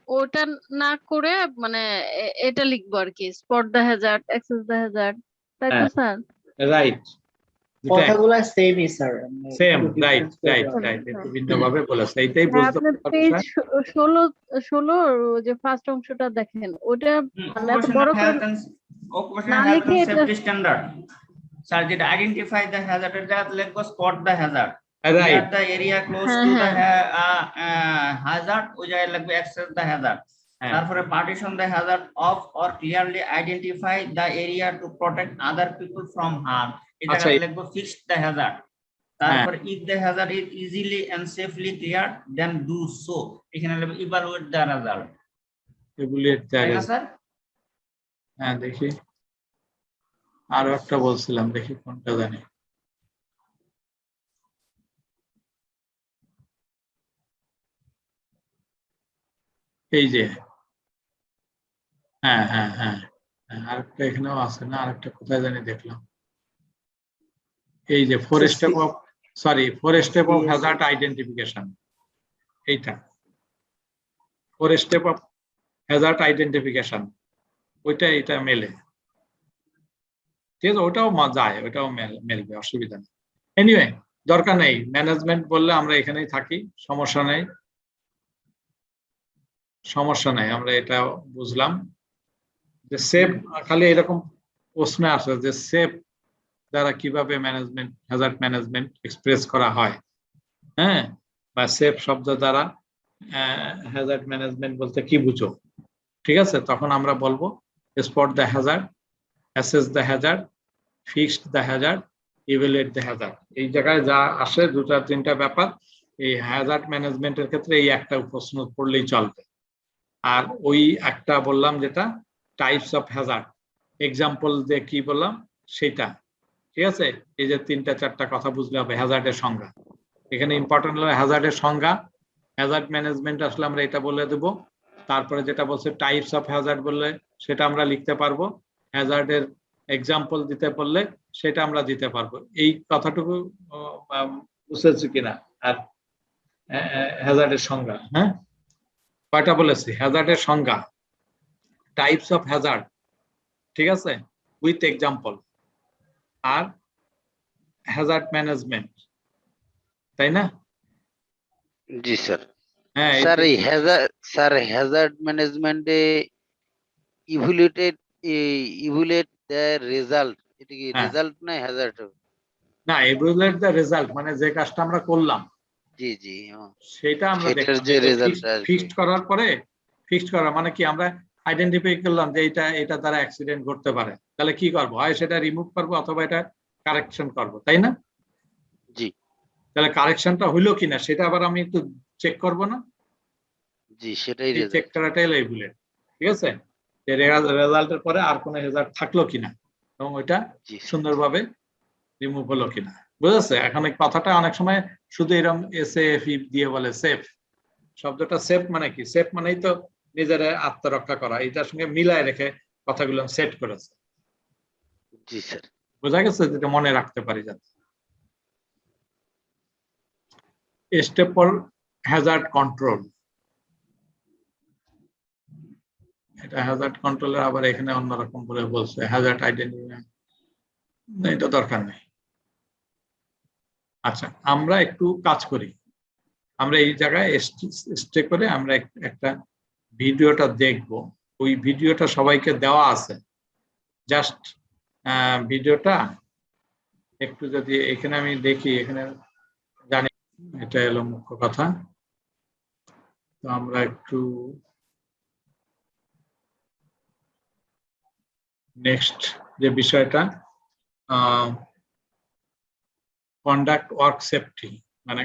ওটা না করে মানে এটা লিখবো আর কি, spot the Hazard, access the Hazard, তাই তো স্যার? রাইট, কথাগুলো সেমই sir, same, right right right, একটু ভিন্নভাবে বলেছে, এইটাই বুঝতে আপনি পেজ 16 যে ফার্স্ট অংশটা দেখেন, ওটা মানে এত বড় করে না লিখে এটা স্ট্যান্ডার্ড। স্যার যেটা আইডেন্টিফাই দ্য হ্যাজার্ড এর জায়গায় লিখবো spot the Hazard, right, the area close to the Hazard, ওই জায়গায় লিখবে অ্যাক্সেস দ্য হ্যাজার্ড, তারপরে partition the hazard of or clearly identify the area to protect other people from harm, এটা আচ্ছা, লিখবো fix the hazard। তারপর if the hazard is easily and safely cleared then do so, এখানে লিখবো evaluate the result, evaluate the তাই না result। স্যার? হ্যাঁ দেখি আরো একটা বলছিলাম, দেখি কোনটা জানি। এই যে হ্যাঁ হ্যাঁ হ্যাঁ আরেকটা এখানেও আছে না, আরেকটা কোথায় জানি দেখলাম, এই যে 4 স্টেপ অফ হ্যাজার্ড আইডেন্টিফিকেশন, এইটা 4 স্টেপ অফ হ্যাজার্ড আইডেন্টিফিকেশন, ওইটা এটা মেলে, ঠিক আছে, ওটাও যায়, ওটাও মেলবে, অসুবিধা নেই। এনিওয়ে দরকার নেই, ম্যানেজমেন্ট বললে আমরা এখানেই থাকি, সমস্যা নেই, আমরা এটা বুঝলাম যে সেফ, খালি এরকম প্রশ্ন আসে যে সেফ দ্বারা কিভাবে ম্যানেজমেন্ট, হ্যাজার্ড ম্যানেজমেন্ট এক্সপ্রেস করা হয়, হ্যাঁ, বা সেফ শব্দ দ্বারা হ্যাজার্ড ম্যানেজমেন্ট বলতে কি বুঝো, ঠিক আছে, তখন আমরা বলবো spot the hazard, assess the hazard, fixed the hazard, evaluate the hazard. এই জায়গায় যা আসে 2-3টা ব্যাপার, এই হ্যাজার্ড ম্যানেজমেন্টের ক্ষেত্রে এই একটা প্রশ্ন পড়লেই চলবে। আর ওই একটা বললাম যেটা টাইপস অফ হ্যাজার্ড, এক্সাম্পল দিয়ে কি বললাম সেটা, ঠিক আছে। এই যে 3-4টা কথা বুঝলে হবে। হ্যাজার্ডের সংজ্ঞা এখানে ইম্পর্টেন্ট হলো, হ্যাজার্ডের সংজ্ঞা, হ্যাজার্ড ম্যানেজমেন্ট আসলে আমরা এটা বলে দেব। তারপরে যেটা বলছে টাইপস অফ হ্যাজার্ড বললে সেটা আমরা লিখতে পারবো, হ্যাজার্ডের এক্সাম্পল দিতে বললে সেটা আমরা দিতে পারবো। এই কথাটুকু বুঝেছি কিনা? আর হ্যাজার্ডের সংজ্ঞা, হ্যাঁ কয়টা বলেছি? হ্যাজার্ডের সংজ্ঞা, টাইপস অফ হ্যাজার্ড, ঠিক আছে, উইথ এক্সাম্পল, আর হ্যাজার্ড ম্যানেজমেন্ট, তাই না? জি স্যার। হ্যাঁ স্যার এই হ্যাজার্ড ম্যানেজমেন্টে ইভ্যালুয়েট দ্য রেজাল্ট, এটা কি রেজাল্ট না হ্যাজার্ড? না, ইভ্যালুয়েট দ্য রেজাল্ট মানে যে কাজটা আমরা করলাম, জি জি, সেটা আমরা সেটার যে রেজাল্ট ফিক্সড করার পরে, ফিক্সড করা মানে কি, আমরা আইডেন্টিফাই করলাম যে এটা দ্বারা অ্যাক্সিডেন্ট ঘটতে পারে, তাহলে কি করবো? হয় সেটা রিমুভ করবো অথবা এটা কারেকশন করবো, তাই না? জি। তাহলে কারেকশনটা হইলো কিনা সেটা আবার আমি একটু চেক করবো না? জি, সেটাই চেক করাটাই ইভ্যালুয়েট, ঠিক আছে, যে রেজাল্টের পরে আর কোনো হ্যাজার্ড থাকলো কিনা এবং ওইটা সুন্দরভাবে রিমুভ হলো কিনা, বুঝেছে? এখন এই কথাটা অনেক সময় শুধু এরকম SAF দিয়ে বলে সেফ শব্দটা। সেফ মানে কি? সেফ মানেই তো নিজের আত্মরক্ষা করা, এটার সঙ্গে মিলায় রেখে কথাগুলো সেট করেছে। জি স্যার, বোঝা গেছে? যেটা মনে রাখতে পারি যাতে। স্টেপ ফর হ্যাজার্ড কন্ট্রোল, এটা হ্যাজার্ড কন্ট্রোলের আবার এখানে অন্যরকম বলে বলছে, হ্যাজার্ড আইডেন্টিফাই, এটা দরকার নেই। আচ্ছা, আমরা একটু কাজ করি, আমরা এই জায়গায় স্টে করে আমরা একটা ভিডিওটা দেখব। ওই ভিডিওটা সবাইকে দেওয়া আছে, জাস্ট ভিডিওটা একটু যদি এখানে আমি দেখি, এখানে জানি এটা হলো মুখ্য কথা, তো আমরা একটু নেক্সট যে বিষয়টা, কন্ডাক্ট ওয়ার্ক সেফটি, মানে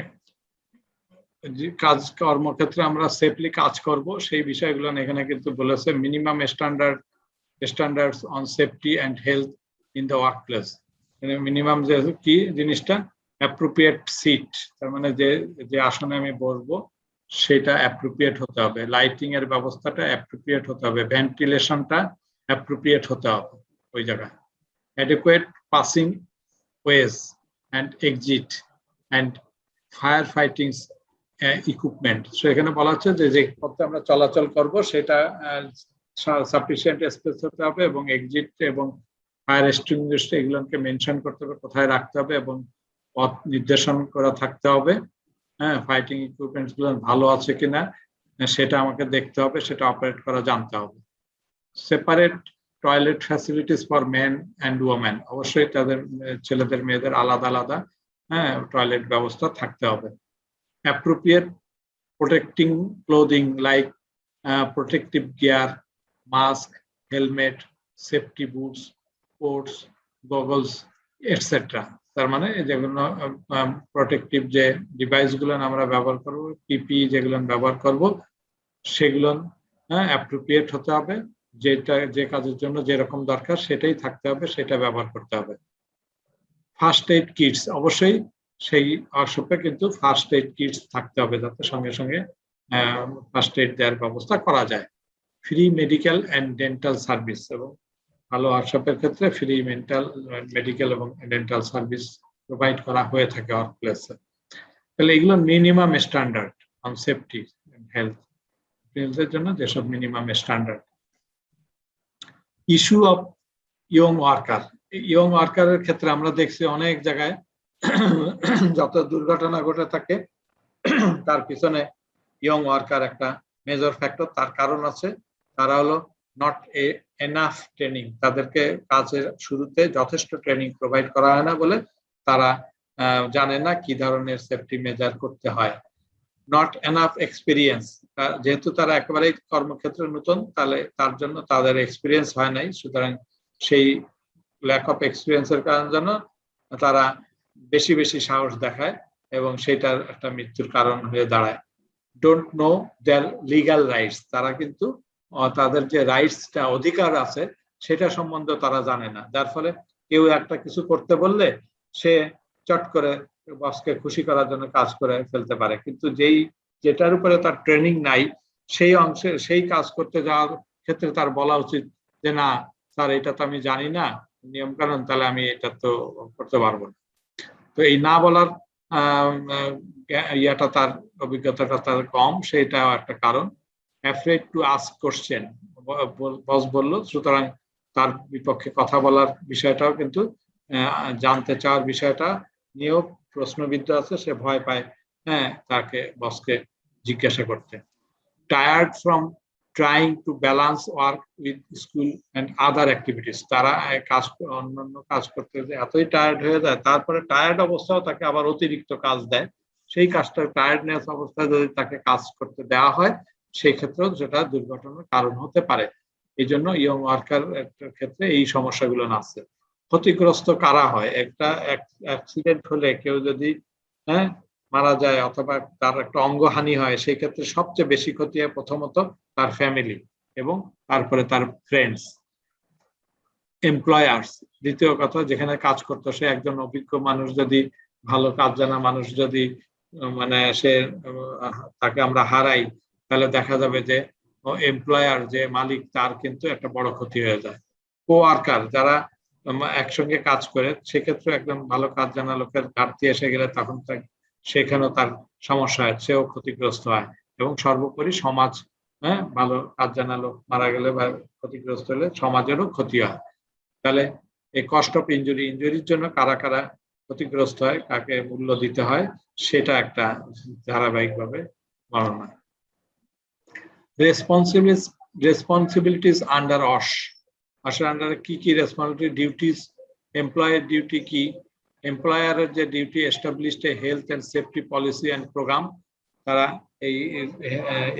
যে কাজ কর্মক্ষেত্রে আমরা সেফলি কাজ করব সেই বিষয়গুলো এখানে কিন্তু বলেছে। Minimum standards on safety and health in the work place. Minimum যে কি জিনিসটা, অ্যাপ্রোপ্রিয়েট সিট, তার মানে যে আসনে আমি বসবো সেটা অ্যাপ্রোপ্রিয়েট হতে হবে, লাইটিং এর ব্যবস্থাটা অ্যাপ্রোপ্রিয়েট হতে হবে, ভেন্টিলেশনটা অ্যাপ্রোপ্রিয়েট হতে হবে ওই জায়গায়, adequate passing ways and exit and fire fighting equipment. So এখানে বলা হচ্ছে যে পথে আমরা চলাচল করব সেটা সাফিসিয়েন্ট স্পেস হতে হবে এবং এক্সিট এবং ফায়ার এক্সটিংগুইশার এগুলোকে মেনশন করতে হবে, কোথায় রাখতে হবে এবং পথ নির্দেশন করা থাকতে হবে। হ্যাঁ, ফাইটিং ইকুইপমেন্টস গুলো ভালো আছে কিনা সেটা আমাকে দেখতে হবে, সেটা অপারেট করা জানতে হবে। Separate toilet facilities for men and women, অবশ্যই তাদের ছেলেদের মেয়েদের আলাদা আলাদা টয়লেট ব্যবস্থা থাকতে হবে। Appropriate protecting clothing like protective gear, mask, helmet, safety boots, quotes, goggles etcetera. তার মানে যেগুলো প্রোটেক্টিভ যে ডিভাইসগুলো আমরা ব্যবহার করব, পিপি যেগুলো ব্যবহার করব, সেগুলো অ্যাপ্রোপ্রিয়েট হতে হবে, যেটা যে কাজের জন্য যেরকম দরকার সেটাই থাকতে হবে, সেটা ব্যবহার করতে হবে। ফার্স্ট এইড কিটস, অবশ্যই সেই ওয়ার্কশপে কিন্তু ফার্স্ট এইড কিটস থাকতে হবে, যাতে সঙ্গে সঙ্গে ফার্স্ট এইড দেওয়ার ব্যবস্থা করা যায়। Free medical and dental service, এবং ভালো ওয়ার্কশপের ক্ষেত্রে ফ্রি মেডিকেল এবং ডেন্টাল সার্ভিস প্রোভাইড করা হয়ে থাকে ওয়ার্ক প্লেসে। তাহলে এগুলো minimum standard on safety and হেলথের জন্য যেসব minimum standard. Issue of young worker, young ওয়ার্কারের ক্ষেত্রে আমরা দেখছি অনেক জায়গায় যত দুর্ঘটনা ঘটে থাকে তার পিছনে ইয়ং ওয়ার্কার একটা মেজর ফ্যাক্টর। তার কারণ আছে, তারা হলো নট এনাফ ট্রেনিং, তাদেরকে কাজের শুরুতে যথেষ্ট ট্রেনিং প্রোভাইড করা হয় না বলে তারা জানে না কি ধরনের সেফটি মেজার করতে হয়। নট এনাফ এক্সপিরিয়েন্স, যেহেতু তারা একেবারেই কর্মক্ষেত্রে নতুন, তাহলে তার জন্য তাদের এক্সপিরিয়েন্স হয় নাই, সুতরাং সেই ল্যাক অফ এক্সপিরিয়েন্সের কারণ জন্য তারা বেশি বেশি সাহস দেখায় এবং সেটার একটা মৃত্যুর কারণ হয়ে দাঁড়ায়। Don't know their legal rights, তারা কিন্তু তাদের যে রাইটসটা অধিকার আছে সেটা সম্বন্ধে তারা জানে না, যার ফলে কেউ একটা কিছু করতে বললে সে চট করে বসকে খুশি করার জন্য কাজ করে ফেলতে পারে, কিন্তু যেটার উপরে তার ট্রেনিং নাই সেই অংশে সেই কাজ করতে যাওয়ার ক্ষেত্রে তার বলা উচিত যে না স্যার, এটা তো আমি জানি না নিয়ম কানুন, তাহলে আমি এটা তো করতে পারবো না। তো এই না বলার ইয়াটা, তার অভিজ্ঞতাটা তার কম, সেটাও একটা কারণ। অ্যাফ্রেড টু আস্ক কোশ্চেন, বস বলল, সুতরাং তার বিপক্ষে কথা বলার বিষয়টাও কিন্তু জানতে চাওয়ার বিষয়টা নিয়েও প্রশ্নবিদ্ধ আছে, সে ভয় পায় তাকে বসকে জিজ্ঞাসা করতে। Tired from trying to balance work with school and other activities, তারা অন্যান্য কাজ করতে এতই টায়ার্ড হয়ে যায়, তারপরে টায়ার্ড অবস্থাও তাকে আবার অতিরিক্ত কাজ দেয়, সেই কাজটা টায়ার্ডনেস অবস্থায় যদি তাকে কাজ করতে দেওয়া হয় সেই ক্ষেত্রেও সেটা দুর্ঘটনার কারণ হতে পারে। এই জন্য ইয়ং ওয়ার্কার ক্ষেত্রে এই সমস্যাগুলো আছে। ক্ষতিগ্রস্ত কারা হয়, একটা অ্যাক্সিডেন্ট হলে কেউ যদি মারা যায় অথবা তার একটা অঙ্গহানি হয়, সেই ক্ষেত্রে সবচেয়ে বেশি ক্ষতি হয় প্রথমত তার ফ্যামিলি এবং তারপরে তার ফ্রেন্ডস। এমপ্লয়ার্স, দ্বিতীয় কথা, যেখানে কাজ করতো সে একজন অভিজ্ঞ মানুষ, যদি ভালো কাজ জানা মানুষ যদি মানে সে তাকে আমরা হারাই, তাহলে দেখা যাবে যে এমপ্লয়ার যে মালিক তার কিন্তু একটা বড় ক্ষতি হয়ে যায়। কো ওয়ার্কার, যারা একসঙ্গে কাজ করে, সেক্ষেত্রে একদম ভালো কাজ জানা লোকের ঘাটতি এসে গেলে তখন সেখানেও তার সমস্যা হয়, সেও ক্ষতিগ্রস্ত হয়। এবং সর্বোপরি সমাজ, ভালো কাজ জানা লোক মারা গেলে বা ক্ষতিগ্রস্ত হলে সমাজেরও ক্ষতি হয়। তাহলে এই কস্ট অফ ইনজুরি, ইনজুরির জন্য কারা কারা ক্ষতিগ্রস্ত হয়, কাকে মূল্য দিতে হয়, সেটা একটা ধারাবাহিকভাবে বর্ণনা। রেসপন্সিবিলিটিস আন্ডার অস, আসলে আন্ডারে কি কি রেসপন্সিবিলিটি, ডিউটিস, এমপ্লয়ের ডিউটি কি, এমপ্লয়ারের যে duty, established a health and safety policy and program, তারা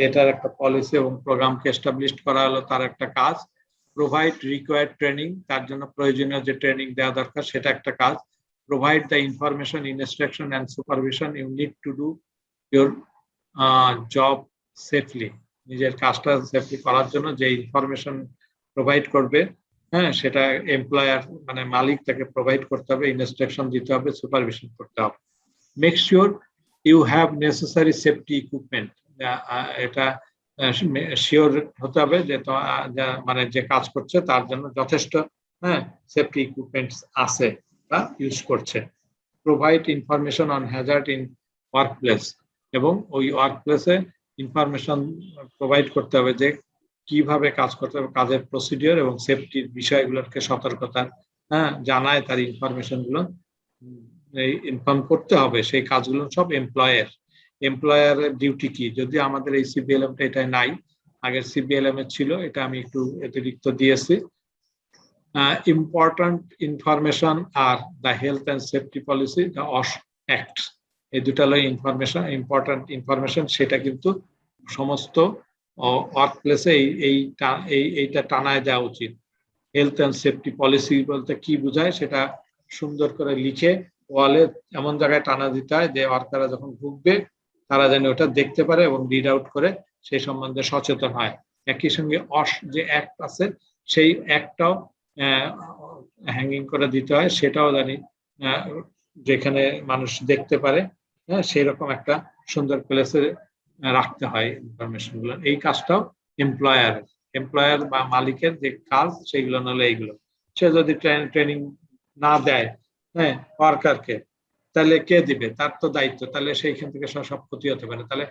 এটার একটা পলিসি এবং প্রোগ্রামকে এস্টাবলিশ করা হলো তার একটা কাজ। প্রোভাইড রিকোয়ার্ড ট্রেনিং, তার জন্য প্রয়োজনীয় যে ট্রেনিং দেওয়া দরকার সেটা একটা কাজ। Provide the information, instruction and supervision you need to do your job safely, নিজের কাজটা সেফলি করার জন্য যে ইনফরমেশন প্রোভাইড করবে সেটা এমপ্লয়ার মানে মালিক তাকে প্রোভাইড করতে হবে, ইনস্ট্রাকশন দিতে হবে, সুপারভিশন করতে হবে। Make sure you have necessary safety equipment, এটা শিওর হতে হবে যে মানে যে কাজ করছে তার জন্য যথেষ্ট সেফটি ইকুইপমেন্টস আছে বা ইউজ করছে। Provide information on Hazard in work place, এবং ওই ওয়ার্ক প্লেসে ইনফরমেশন প্রোভাইড করতে হবে যে কিভাবে কাজ করতে হবে, কাজের প্রসিডিওর এবং সেফটির বিষয়গুলোকে সতর্কতা জানায়, তার ইনফরমেশন গুলো ইনফর্ম করতে হবে। সেই কাজগুলো সব এমপ্লয়ারের ডিউটি কি, যদি আমাদের এই সিবিএলএমটা এটা নাই, আগের সিবিএলএম এর ছিল, এটা আমি একটু অতিরিক্ত দিয়েছি। Important information are the health and safety policy, the অস অ্যাক্ট, এই দুটা হলো ইনফরমেশন, ইম্পর্টেন্ট ইনফরমেশন, সেটা কিন্তু সমস্ত ওয়ার্ক প্লেসে এইটা টানায় দেওয়া উচিত। হেলথ অ্যান্ড সেফটি পলিসি বলতে কি বোঝায় সেটা সুন্দর করে লিখে ওয়ালে এমন জায়গায় টানা দিতে হয় যে ওয়ার্কাররা যখন ঢুকবে তারা যেন ওটা দেখতে পারে এবং রিড আউট করে সেই সম্বন্ধে সচেতন হয়। একই সঙ্গে যে অ্যাক্ট আছে সেই অ্যাক্টটাও হ্যাঙ্গিং করে দিতে হয়, সেটাও জানি যেখানে মানুষ দেখতে পারে, হ্যাঁ সেই রকম একটা সুন্দর প্লেসে রাখতে হয় ইনফরমেশন গুলো। এই কাজটাও এমপ্লয়ার বা মালিকের যে কাজ সেগুলো নলে এইগুলো। সে যদি ট্রেনিং না দেয় হ্যাঁ ওয়ার্কারকে, তাহলে কে দিবে? তার তো দায়িত্ব, তাহলে সেইখান থেকে সব ক্ষতি হতে পারে। তাহলে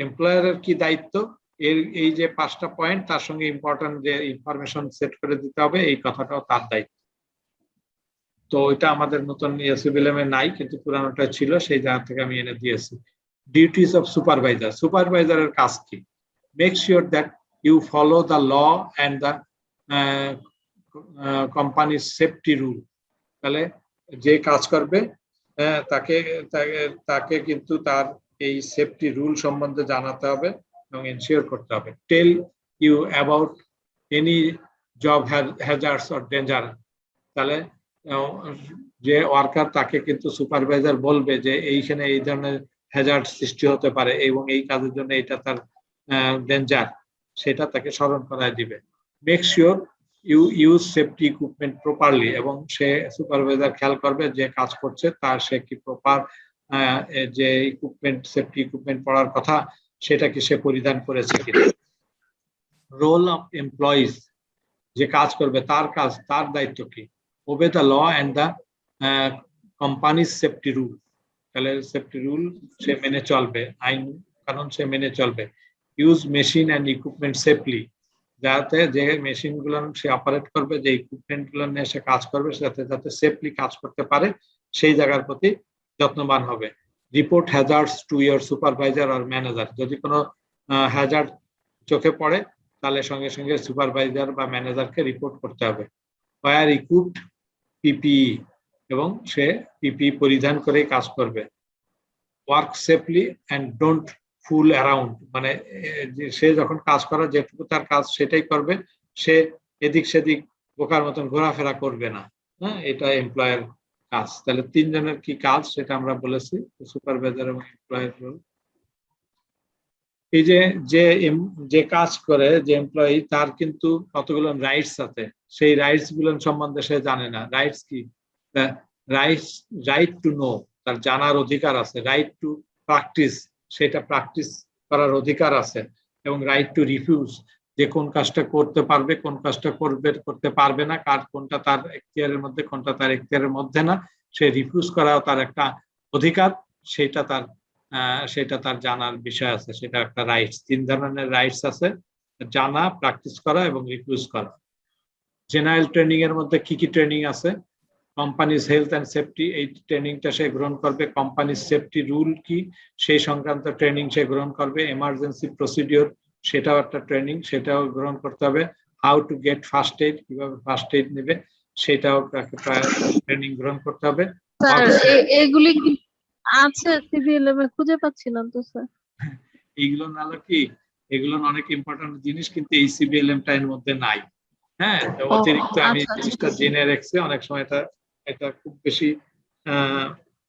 এমপ্লয়ারের কি দায়িত্ব, এই যে 5টা পয়েন্ট তার সঙ্গে ইম্পর্টেন্ট যে ইনফরমেশন সেট করে দিতে হবে এই কথাটাও তার দায়িত্ব। তো এটা আমাদের নতুন সিভিএলএম এ নাই, কিন্তু পুরানোটা ছিল, সেই জায়গা থেকে আমি এনে দিয়েছি। ডিউটিস অফ সুপারভাইজার, সুপারভাইজারের কাজ কি? Make sure that you follow the law and the কোম্পানির সেফটি রুল। তাহলে যে কাজ করবে তাকে কিন্তু তার এই সেফটি রুল সম্বন্ধে জানাতে হবে এবং এনশিওর করতে হবে। Tell you about any job hazards or danger. তাহলে যে ওয়ার্কার তাকে কিন্তু সুপারভাইজার বলবে যে এইখানে এই ধরনের হ্যাজার্ড সৃষ্টি হতে পারে এবং এই কাজের জন্য এটা তার ডেঞ্জার, সেটা তাকে স্মরণ করায় দিবে। Make sure you use safety equipment properly, এবং সে সুপারভাইজার খেয়াল করবে যে কাজ করছে তার সে কি প্রপার যে ইকুইপমেন্ট সেফটি ইকুইপমেন্ট পড়ার কথা সেটা কি সে পরিধান করেছে কিনা। রোল অফ এমপ্লয়িজ, যে কাজ করবে তার কাজ, তার দায়িত্ব কি? Obey the law and the কোম্পানির সেফটি রুল। তাহলে সেফটি রুল সে মেনে চলবে, আইন কানুন সে মেনে চলবে। Use machine and equipment safely, যাতে যে মেশিন গুলো সে অপারেট করবে, যে ইকুইপমেন্ট গুলো নিয়ে সে কাজ করবে যাতে সেফলি কাজ করতে পারে সেই জায়গার প্রতি যত্নবান হবে। Report hazards to your supervisor আর ম্যানেজার, যদি কোনো হ্যাজার্ড চোখে পড়ে তাহলে সঙ্গে সঙ্গে সুপারভাইজার বা ম্যানেজারকে রিপোর্ট করতে হবে। ওয়্যার ইকুইপড পিপিই, এবং সে পিপিই পরিধান করে কাজ করবে। Work safely and don't full around, মানে সে যখন কাজ করে যেটুকু তার কাজ সেটাই করবে, সে এদিক সেদিক বোকার মতন ঘোরাফেরা করবে না। হ্যাঁ, এটা এমপ্লয়ার কাজ। তাহলে 3 জনের কি কাজ সেটা আমরা বলেছি, সুপারভাইজার এবং এমপ্লয়ার রোল। এই যে কাজ করে যে এমপ্লয়ি, তার কিন্তু কতগুলো রাইটস আছে, সেই রাইটস গুলো সম্বন্ধে সে জানে না। রাইটস কি? রাইট টু নো, তার জানার অধিকার আছে। রাইট টু প্র্যাকটিস, সেটা প্র্যাকটিস করার অধিকার আছে। এবং রাইট টু রিফিউজ, যে কোন কাজটা করতে পারবে কোন কাজটা করতে পারবে না, কোনটা তার এখতিয়ারের মধ্যে কোনটা তার এখতিয়ারের মধ্যে না, সে রিফিউজ করাও তার একটা অধিকার, সেটা তার জানার বিষয় আছে, সেটা একটা রাইটস। 3 ধরনের রাইটস আছে, জানা, প্র্যাকটিস করা এবং রিফিউজ করা। জেনারেল ট্রেনিং এর মধ্যে কি কি ট্রেনিং আছে? কোম্পানিজ হেলথ অ্যান্ড সেফটি, এই ট্রেনিংটা সে গ্রহণ করবে। কোম্পানিজ সেফটি রুল কি সেই সংক্রান্ত ট্রেনিং সে গ্রহণ করবে। এমার্জেন্সি প্রসিডিওর, সেটাও একটা ট্রেনিং, সেটাও গ্রহণ করতে হবে। How to get first aid, কিভাবে ফার্স্ট এইড নেবে সেটাও ট্রেনিং গ্রহণ করতে হবে। এগুলি আছে সিভিএলএম এ, খুঁজে পাচ্ছিলাম তো স্যার। এইগুলো নাহলে কি, এগুলো অনেক ইম্পর্টেন্ট জিনিস, কিন্তু এই সিভিএলএম টা এর মধ্যে নাই। হ্যাঁ, অতিরিক্ত আমি জিনিসটা জেনে রাখছি। অনেক সময় এটা খুব বেশি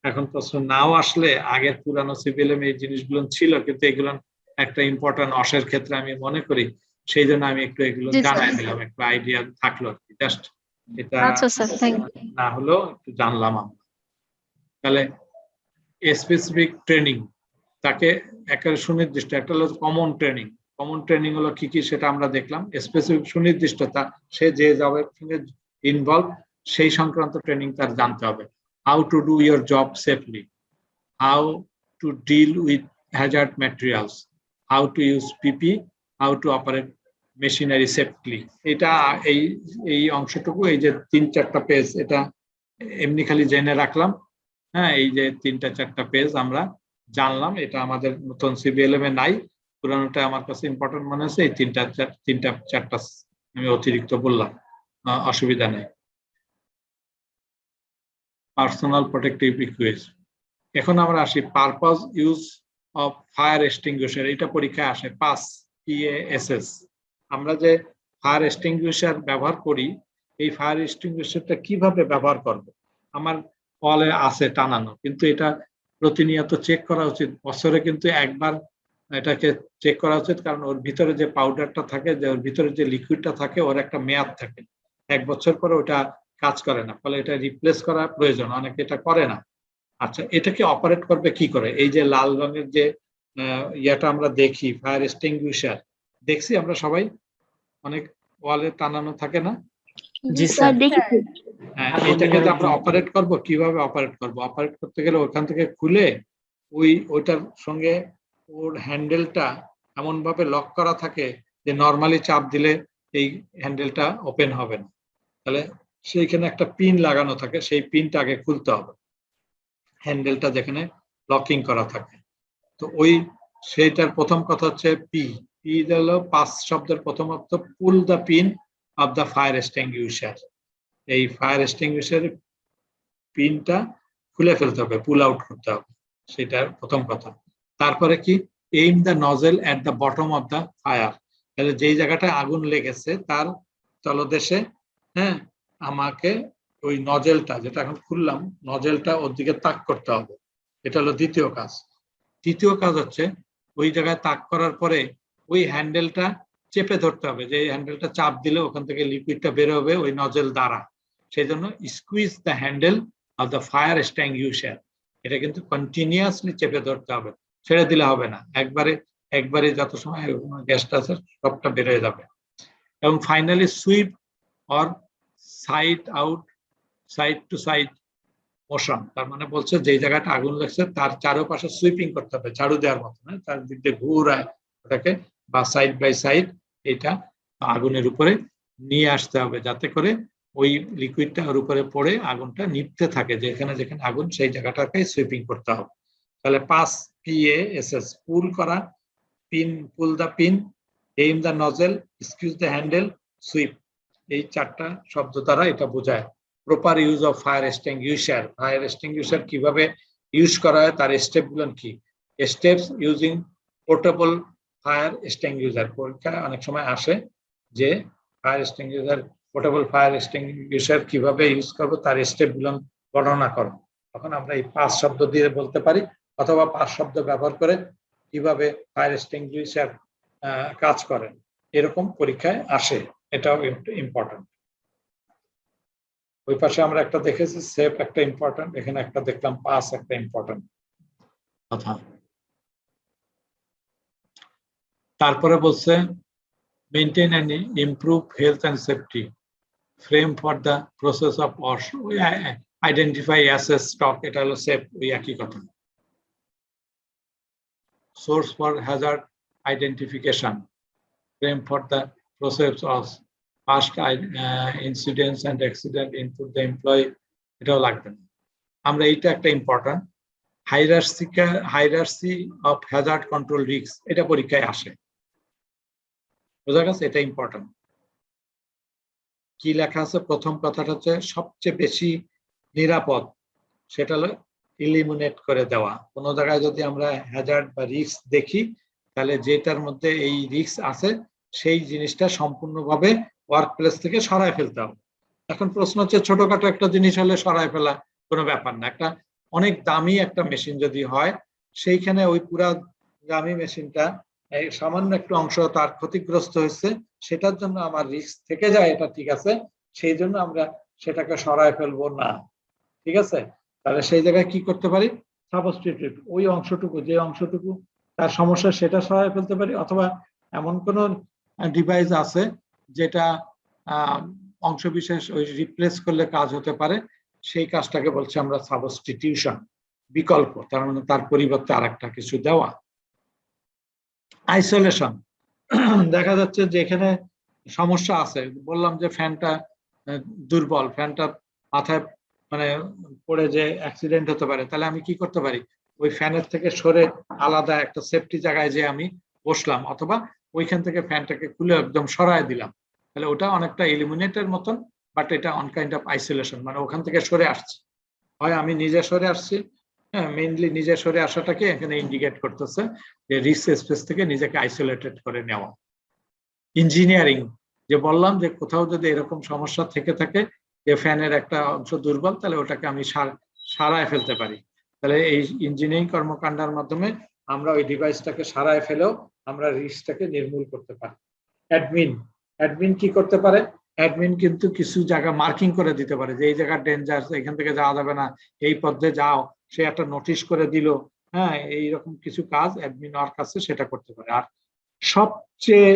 এখন প্রশ্ন নাও আসলে, আগের পুরানো সিভিএলএম এই জিনিসগুলো ছিল, কিন্তু এগুলো একটা ইম্পর্টেন্ট অসের ক্ষেত্রে আমি মনে করি, সেই জন্য আমি একটু এগুলো জানাই দিলাম, একটু আইডিয়া থাকলো আর কি। জাস্ট এটা না হলেও একটু জানলাম আমরা। তাহলে স্পেসিফিক ট্রেনিং, তাকে একেবারে সুনির্দিষ্ট, একটা হলো কমন ট্রেনিং। কমন ট্রেনিং হলো কি কি সেটা আমরা দেখলাম। স্পেসিফিক সুনির্দিষ্টতা, সে যে জবের সঙ্গে ইনভলভ সেই সংক্রান্ত ট্রেনিং তার জানতে হবে। How to do your job safely, how to deal with hazard materials, how to use PP, how to operate machinery safely. এটা এই অংশটুকু, এই যে 3-4টা পেজ, এটা এমনি খালি জেনে রাখলাম। হ্যাঁ, এই যে 3-4টা পেজ আমরা জানলাম, এটা আমাদের নতুন সিভিএলএম এ নাই, পুরানোটা আমার কাছে ইম্পর্টেন্ট মনে হচ্ছে। এই 3-4টা আমি অতিরিক্ত বললাম, অসুবিধা নেই। Personal protective equipment. এখন আমরা আসি purpose use of fire extinguisher. এটা পরীক্ষায় আসে, PASS, আমরা যে ফায়ার এক্সটিংগুইশার ব্যবহার করি, এই ফায়ার এক্সটিংগুইশারটা কিভাবে ব্যবহার করব? আমার ওয়ালে আছে টানানো, কিন্তু এটা প্রতিনিয়ত চেক করা উচিত, বছরে কিন্তু একবার এটাকে চেক করা উচিত, কারণ ওর ভিতরে যে পাউডারটা থাকে, যে ওর ভিতরে যে লিকুইডটা থাকে, ওর একটা মেয়াদ থাকে, 1 বছর পরে ওটা কাজ করে না, ফলে এটা রিপ্লেস করা প্রয়োজন, অনেকে এটা করে না। আচ্ছা, এটাকে অপারেট করবে কি করে? এই যে লাল রঙের যে ইয়াটা আমরা দেখি, ফায়ার এক্সটিংগুইশার দেখছি আমরা সবাই, অনেক ওয়ালে টানানো থাকে না? জি স্যার স্যার। দেখেছি। হ্যাঁ, এটাকে যে আমরা অপারেট করব, কিভাবে অপারেট করব? অপারেট করতে গেলে ওখান থেকে খুলে ওইটার সঙ্গে ওর হ্যান্ডেলটা এমন ভাবে লক করা থাকে যে নরমালি চাপ দিলে এই হ্যান্ডেলটা ওপেন হবে না, তাহলে সেইখানে একটা পিন লাগানো থাকে, সেই পিনটা আগে খুলতে হবে, হ্যান্ডেলটা যেখানে লকিং করা থাকে। তো সেইটার প্রথম কথা হচ্ছে পি হলো 5 শব্দের প্রথম অর্থ, pull the pin of the fire extinguisher. এই ফায়ার এক্সটিংগুইশার পিনটা খুলে ফেলতে হবে, পুল আউট করতে হবে, সেটার প্রথম কথা। তারপরে কি, aim the nozzle at the bottom of the fire, তাহলে যেই জায়গাটায় আগুন লেগেছে তার তলদেশে, হ্যাঁ, আমাকে ওই নজেলটা, যেটা এখন খুললাম, নজেলটা ওর দিকে তাক করতে হবে। এটা হলো দ্বিতীয় কাজ। তৃতীয় কাজ হচ্ছে ওই জায়গায় তাক করার পরে ওই হ্যান্ডেলটা চেপে ধরতে হবে, যে হ্যান্ডেলটা চাপ দিলে ওখান থেকে লিকুইডটা বের হবে ওই নজেল দ্বারা। সেই জন্য squeeze the handle of the fire extinguisher, এটা কিন্তু কন্টিনিউয়াসলি চেপে ধরতে হবে, ছেড়ে দিলে হবে না, একবারে যত সময় গ্যাসটা আছে সবটা বের হয়ে যাবে। এবং finally sweep or side out, side to side motion, তার মানে বলছে যে জায়গাটা আগুন লাগছে তার চারপাশে সুইপিং করতে হবে, ঝাড়ু দেওয়ার মতো, না, চারদিক দিয়ে ঘুরায় ওটাকে, বা সাইড বাই সাইড এটা আগুনের উপরে নিয়ে আসতে হবে, যাতে করে ওই লিকুইডটা ওর উপরে পড়ে আগুনটা নিভতে থাকে, যেখানে যেখানে আগুন সেই জায়গাটাকে সুইপিং করতে হবে। তাহলে 5 PASS, পুল করা, pin, pull the pin, aim the nozzle, squeeze the handle, sweep, এই 4টা শব্দ দ্বারা এটা বোঝায়। Proper use of fire extinguisher, fire extinguisher কিভাবে ইউজ করা হয় তার স্টেপগুলো কি? Steps using portable fire extinguisher, পরীক্ষায় অনেক সময় আসে যে fire extinguisher, portable fire extinguisher কিভাবে ইউজ করবো তার স্টেপগুলো বর্ণনা করো। তখন আমরা এই 5 শব্দ দিয়ে বলতে পারি, অথবা 5 শব্দ ব্যবহার করে কিভাবে ফায়ার এক্সটিংগুইশার কাজ করে, এরকম পরীক্ষায় আসে, এটাও ইম্পর্টেন্ট। ওই পাশে আমরা একটা দেখেছি সেফ একটা ইম্পর্টেন্ট, এখানে একটা দেখলাম পাস একটা ইম্পর্টেন্ট কথা। তারপরে বলছে maintain and improve health and safety, frame for the process of wash, ওই আইডেন্টিফাই, অ্যাসেস, স্টক, এটা হলো সেফ, ওই একই কথা। Source for hazard identification, frame for the process of past incidents and accident, input the employee, এটাও লাগবে না। আমরা এইটা একটা important, hierarchy of hazard control risk, এটা পরীক্ষায় আসে, বোঝা গেছে, এটা ইম্পর্টেন্ট। কি লেখা আছে? প্রথম কথাটা হচ্ছে সবচেয়ে বেশি নিরাপদ, সেটা হলো ইলিমিনেট করে দেওয়া। কোনো জায়গায় যদি আমরা হ্যাজার্ড বা রিস্ক দেখি, তাহলে যেটার মধ্যে এই রিস্ক আছে সেই জিনিসটা সম্পূর্ণভাবে ওয়ার্ক প্লেস থেকে সরায় ফেলতে হবে। এখন প্রশ্ন হচ্ছে, ছোটখাটো একটা জিনিস হলে সরায় ফেলা কোনো ব্যাপার না, একটা অনেক দামি একটা মেশিন যদি হয়, সেইখানে ওই পুরা দামি মেশিনটা সামান্য একটু অংশ তার ক্ষতিগ্রস্ত হয়েছে, সেটার জন্য আমার রিস্ক থেকে যায়, এটা ঠিক আছে, সেই জন্য আমরা সেটাকে সরায় ফেলবো না, ঠিক আছে। তাহলে সেই জায়গায় কি করতে পারি? সাবস্টিটিউট, ওই অংশটুকু, যে অংশটুকু তার সমস্যা সেটা সরায় ফেলতে পারি, অথবা এমন কোন ডিভাইস আছে যেটা অংশবিশেষ ওই রিপ্লেস করলে কাজ হতে পারে, সেই কাজটাকে বলছি আমরা সাবস্টিটিউশন, বিকল্প, তার মানে তার পরিবর্তে আরেকটা কিছু দেওয়া। আইসোলেশন, দেখা যাচ্ছে যে এখানে সমস্যা আছে, বললাম যে ফ্যানটা দুর্বল, ফ্যানটা মাথায় মানে পড়ে যে অ্যাক্সিডেন্ট হতে পারে, তাহলে আমি কি করতে পারি? ওই ফ্যানের থেকে সরে আলাদা একটা সেফটি জায়গায় যে আমি বসলাম, অথবা ওইখান থেকে ফ্যানটাকে খুলে একদম সরায় দিলাম, তাহলে ওটা অনেকটা এলিমিনেটের মতন, বাট এটা অন কাইন্ড অফ আইসোলেশন, মানে ওখান থেকে সরে আসছে, হয় আমি নিজে সরে আসছি, হ্যাঁ, মেইনলি নিজে সরে আসাটাকে এখানে ইন্ডিকেট করতেছে যে রিস্ক স্পেস থেকে নিজেকে আইসোলেটেড করে নেওয়া। ইঞ্জিনিয়ারিং যে বললাম যে কোথাও যদি এরকম সমস্যা থেকে থাকে যে ফ্যানের একটা অংশ দুর্বল, তাহলে ওটাকে আমি সারায় ফেলতে পারি। তাহলে এই ইঞ্জিনিয়ারিং কর্মকাণ্ডের মাধ্যমে আমরা ওই ডিভাইসটাকে সারায় ফেলেও আমরা রিস্কটাকে নির্মূল করতে পারি। অ্যাডমিন কি করতে পারে? অ্যাডমিন কিন্তু কিছু জায়গা মার্কিং করে দিতে পারে যে এই জায়গা ডেঞ্জার, এখান থেকে যাওয়া যাবে না, এই পথে যাও, সে একটা নোটিশ করে দিল। হ্যাঁ, এইরকম কিছু কাজ অ্যাডমিন ওর কাছে সেটা করতে পারে। আর সবচেয়ে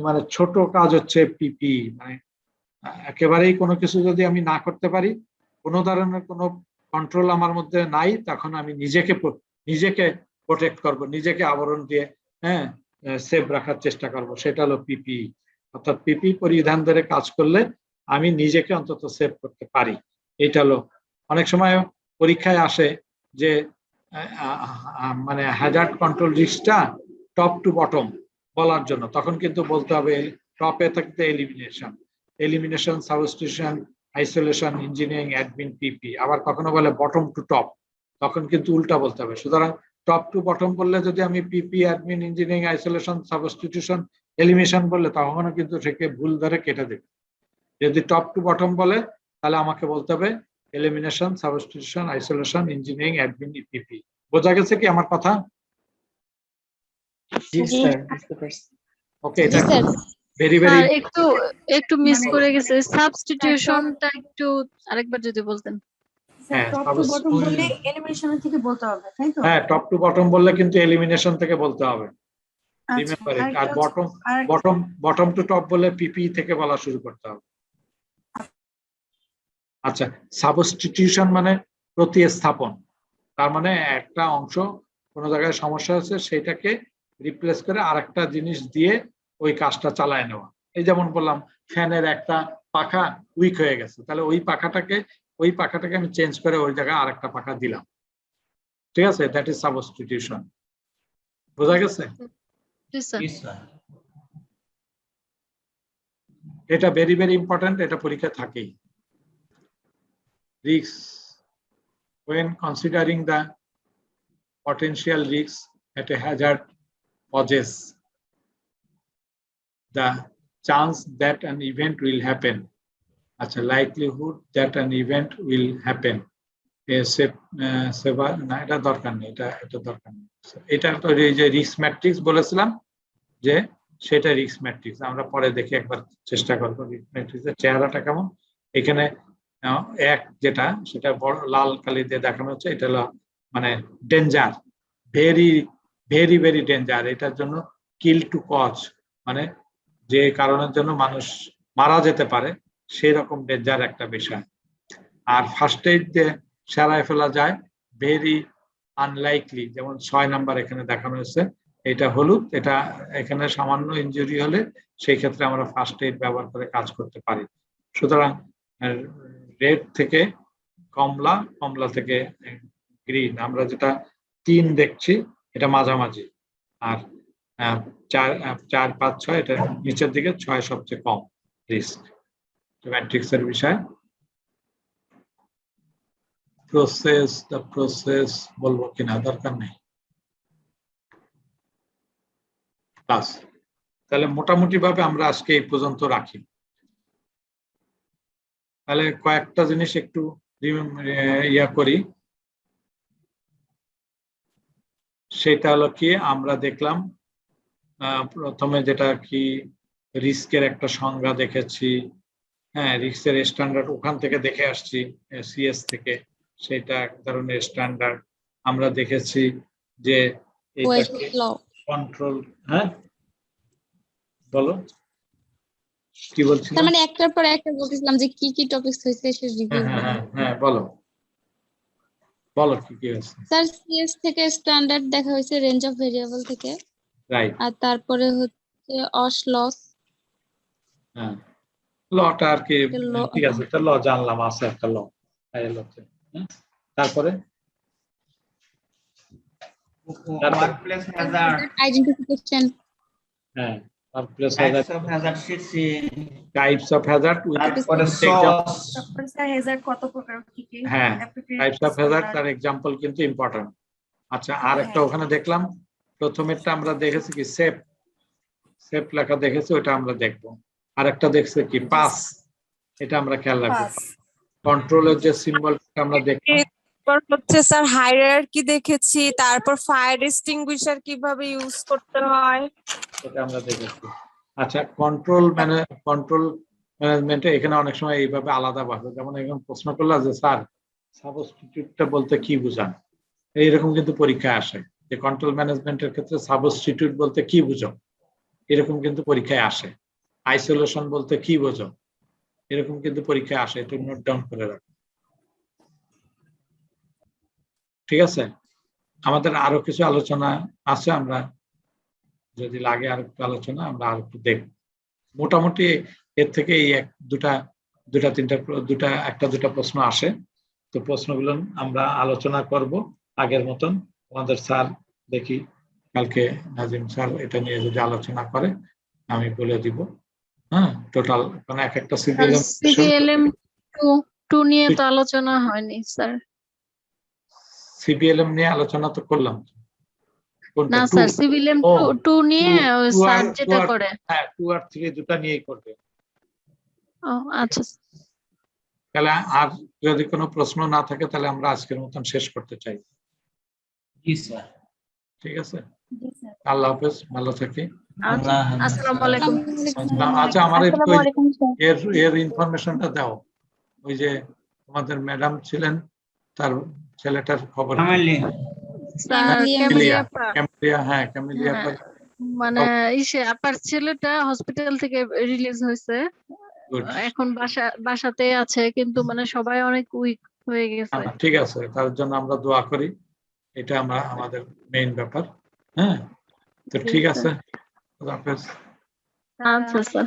মানে ছোট কাজ হচ্ছে পিপি, মানে একেবারেই কোনো কিছু যদি আমি না করতে পারি, কোনো ধরনের কোনো কন্ট্রোল আমার মধ্যে নাই, তখন আমি নিজেকে প্রোটেক্ট করব, নিজেকে আবরণ দিয়ে হ্যাঁ সেভ রাখার চেষ্টা করব, সেটা হলো পিপি। অর্থাৎ পিপি পরিধান করে কাজ করলে আমি নিজেকে অন্তত সেভ করতে পারি। এটা হলো অনেক সময় পরীক্ষায় আসে যে মানে হ্যাজার্ড কন্ট্রোল রিস্কটা টপ টু বটম বলার জন্য, তখন কিন্তু বলতে হবে টপে থাকতে elimination, substitution, isolation, engineering, admin, PP. আবার কখনো বলে বটম টু টপ, তখন কিন্তু উল্টা বলতে হবে। সুতরাং টপ টু বটম বললে যদি আমি PP, admin, engineering, isolation, substitution, elimination বললে তখনও কিন্তু সেকে ভুল ধরে কেটে দেবে। যদি টপ টু বটম বলে তাহলে আমাকে বলতে হবে elimination, substitution, isolation, engineering, admin, PP. বোঝা গেছে কি আমার কথা? জি স্যার, বুঝতে পারছি। ওকে, এটা স্যার ভেরি স্যার একটু মিস করে গেছে, সাবস্টিটিউশনটা একটু আরেকবার যদি বলতেন। হ্যাঁ, টপ টু বটম বললে এলিমিনেশন থেকে বলতে হবে, তাই তো? হ্যাঁ, টপ টু বটম বললে কিন্তু এলিমিনেশন থেকে বলতে হবে। আচ্ছা, রিমেম্বার ইট। আর আরেকটা হচ্ছে- বটম টু টপ বলে পিপি থেকে বলা শুরু করতে হবে। আচ্ছা, সাবস্টিটিউশন মানে প্রতিস্থাপন। তার মানে একটা অংশ কোনো জায়গায় সমস্যা হচ্ছে, সেটাকে রিপ্লেস করে আরেকটা জিনিস দিয়ে ওই কাজটা চালায় নেওয়া। এই যেমন বললাম ফ্যানের একটা পাখা উইক হয়ে গেছে, তাহলে ওই পাখাটাকে আমি চেঞ্জ করে ওই জায়গায় আরেকটা পাখা দিলাম। ঠিক আছে, দ্যাট ইজ সাবস্টিটিউশন। বোঝা গেছে? জি স্যার। Yes, sir. এটা ভেরি ভেরি ইম্পর্টেন্ট, এটা পরীক্ষা থাকেই। Risks. When considering the potential risks at a hazard poses the chance that an event will happen, a likelihood that an event will happen, না এটা দরকার নেই, এটা দরকার নেই। এটা তো এই যে রিস্ক ম্যাট্রিক্স বলেছিলাম যে সেটা রিস্ক ম্যাট্রিক্স আমরা পরে দেখে একবার চেষ্টা করবো রিস্ক ম্যাট্রিক্সের চেহারাটা কেমন। এখানে এক যেটা সেটা বড় লাল কালি দিয়ে দেখানো হচ্ছে, এটা হলো মানে danger, very very very danger. এটার জন্য কিল টু কজ, মানে যে কারণের জন্য মানুষ মারা যেতে পারে, সেই রকম ডেঞ্জার একটা বিষয়। আর ফার্স্ট এইড দিয়ে সারায় ফেলা যায়, ভেরি আনলাইকলি, যেমন 6 নাম্বার এখানে দেখানো হয়েছে, এটা হলুদ, এটা এখানে সামান্য ইনজুরি হলে সেই ক্ষেত্রে আমরা ফার্স্ট এইড ব্যবহার করে কাজ করতে পারি। সুতরাং রেড থেকে কমলা, কমলা থেকে গ্রিন, আমরা যেটা 3 দেখছি এটা মাঝামাঝি, আর 4, 5, 6 এটা নিচের দিকে, 6 সবচেয়ে কম রিস্ক। ম্যাট্রিক্সের বিষয় প্রসেস বলবো কিনা দরকার নেই। তাহলে মোটামুটি ভাবে আমরা আজকে এই পর্যন্ত রাখি। তাহলে কয়েকটা জিনিস একটু ইয়া করি। সেটা হলো কি, আমরা দেখলাম প্রথমে যেটা কি রিস্কের একটা সংজ্ঞা দেখেছি। হ্যাঁ, রিস্কের স্ট্যান্ডার্ড ওখান থেকে দেখে আসছি, সিএস থেকে, সেটা এক ধরনের স্ট্যান্ডার্ড। আমরা দেখেছি যে এটাকে কন্ট্রোল, হ্যাঁ বলো কি বলছিলাম? তার মানে একটার পর একটা বলতেছিলাম যে কি কি টপিকস হয়েছে সে রিভিউ। হ্যাঁ বলো বলো কি কি হয়েছে। স্যার সিএস থেকে স্ট্যান্ডার্ড দেখা হয়েছে, রেঞ্জ অফ ভেরিয়েবল থেকে, রাইট। আর তারপরে হচ্ছে অস লস। হ্যাঁ, লটা আর কি, ঠিক আছে, একটা ল জানলাম, আছে একটা ল। তারপরে Workplace hazard, আইডেন্টিফিকেশন। হ্যাঁ, workplace types hazard, of hazard sheets, types of hazard with তারপরে example. source, স্যার হ্যাজার্ড কত প্রকার, কি কি? হ্যাঁ, Appropriate types of Hazard standard. তার এক্সাম্পল কিন্তু ইম্পর্টেন্ট। আচ্ছা, আর একটা ওখানে দেখলাম প্রথমেরটা আমরা দেখেছি কি সেফ লেখা দেখেছে, ওটা আমরা দেখবো। আরেকটা দেখছে কি পাস, এটা আমরা খেয়াল রাখবো। পাস কন্ট্রোলের যে সিম্বলটা আমরা দেখলাম, তারপর হচ্ছে স্যার হায়ারার্কি দেখেছি, তারপর ফায়ার এক্সটিংগুইশার কিভাবে ইউজ করতে হয় এটা আমরা দেখেছি। আচ্ছা, কন্ট্রোল ম্যানেজমেন্টে এখানে অনেক সময় এইভাবে আলাদা ভাবে, যেমন এরকম প্রশ্ন করলো যে স্যার সাবস্টিটিউটটা বলতে কি বোঝান, এইরকম কিন্তু পরীক্ষায় আসে যে কন্ট্রোল ম্যানেজমেন্টের ক্ষেত্রে সাবস্টিটিউট বলতে কি বুঝো, এরকম কিন্তু পরীক্ষায় আসে। আইসোলেশন বলতে কি বোঝো, এরকম কিন্তু পরীক্ষায় আসে, এটা নোট ডাউন করে রাখো। ঠিক আছে, আমাদের আরো কিছু আলোচনা আছে, আমরা যদি লাগে আর একটু আলোচনা আমরা আর একটু দেখব। মোটামুটি এর থেকে এই একটা দুটা প্রশ্ন আসে, তো প্রশ্নগুলো আমরা আলোচনা করব আগের মতন। আমাদের স্যার দেখি কালকে নাজিম স্যার এটা নিয়ে যদি আলোচনা করে আমি বলে দিব। হ্যাঁ, টোটাল মানে এক একটা সিবিএলএম 2 নিয়ে তো আলোচনা হয়নি স্যার। সিবিএলএম নিয়ে আলোচনা তো করলাম না স্যার, সিবিএলএম 2 নিয়ে স্যার যেটা করে, হ্যাঁ 2 আর 3 দুটো নিয়েই করবে। ও আচ্ছা, তাহলে আর যদি কোনো প্রশ্ন না থাকে তাহলে আমরা আজকের মতন শেষ করতে চাই। জি স্যার। ঠিক আছে, আল্লাহ হাফেজ, ভালো থাকি। আসসালামু আলাইকুম। আচ্ছা, আমার একটু এর ইনফরমেশনটা দাও, ওই যে তোমাদের ম্যাডাম ছিলেন তার ছেলেটার খবর কি? হ্যাঁ ক্যামেলিয়া, মানে আপার ছেলেটা হসপিটাল থেকে রিলিজ হয়েছে, এখন বাসাতে আছে, কিন্তু মানে সবাই অনেক উইক হয়ে গেছে। ঠিক আছে, তার জন্য আমরা দোয়া করি, এটা আমাদের মেইন ব্যাপার। হ্যাঁ, তো ঠিক আছে, আল্লাহ হাফেজ। আচ্ছা স্যার।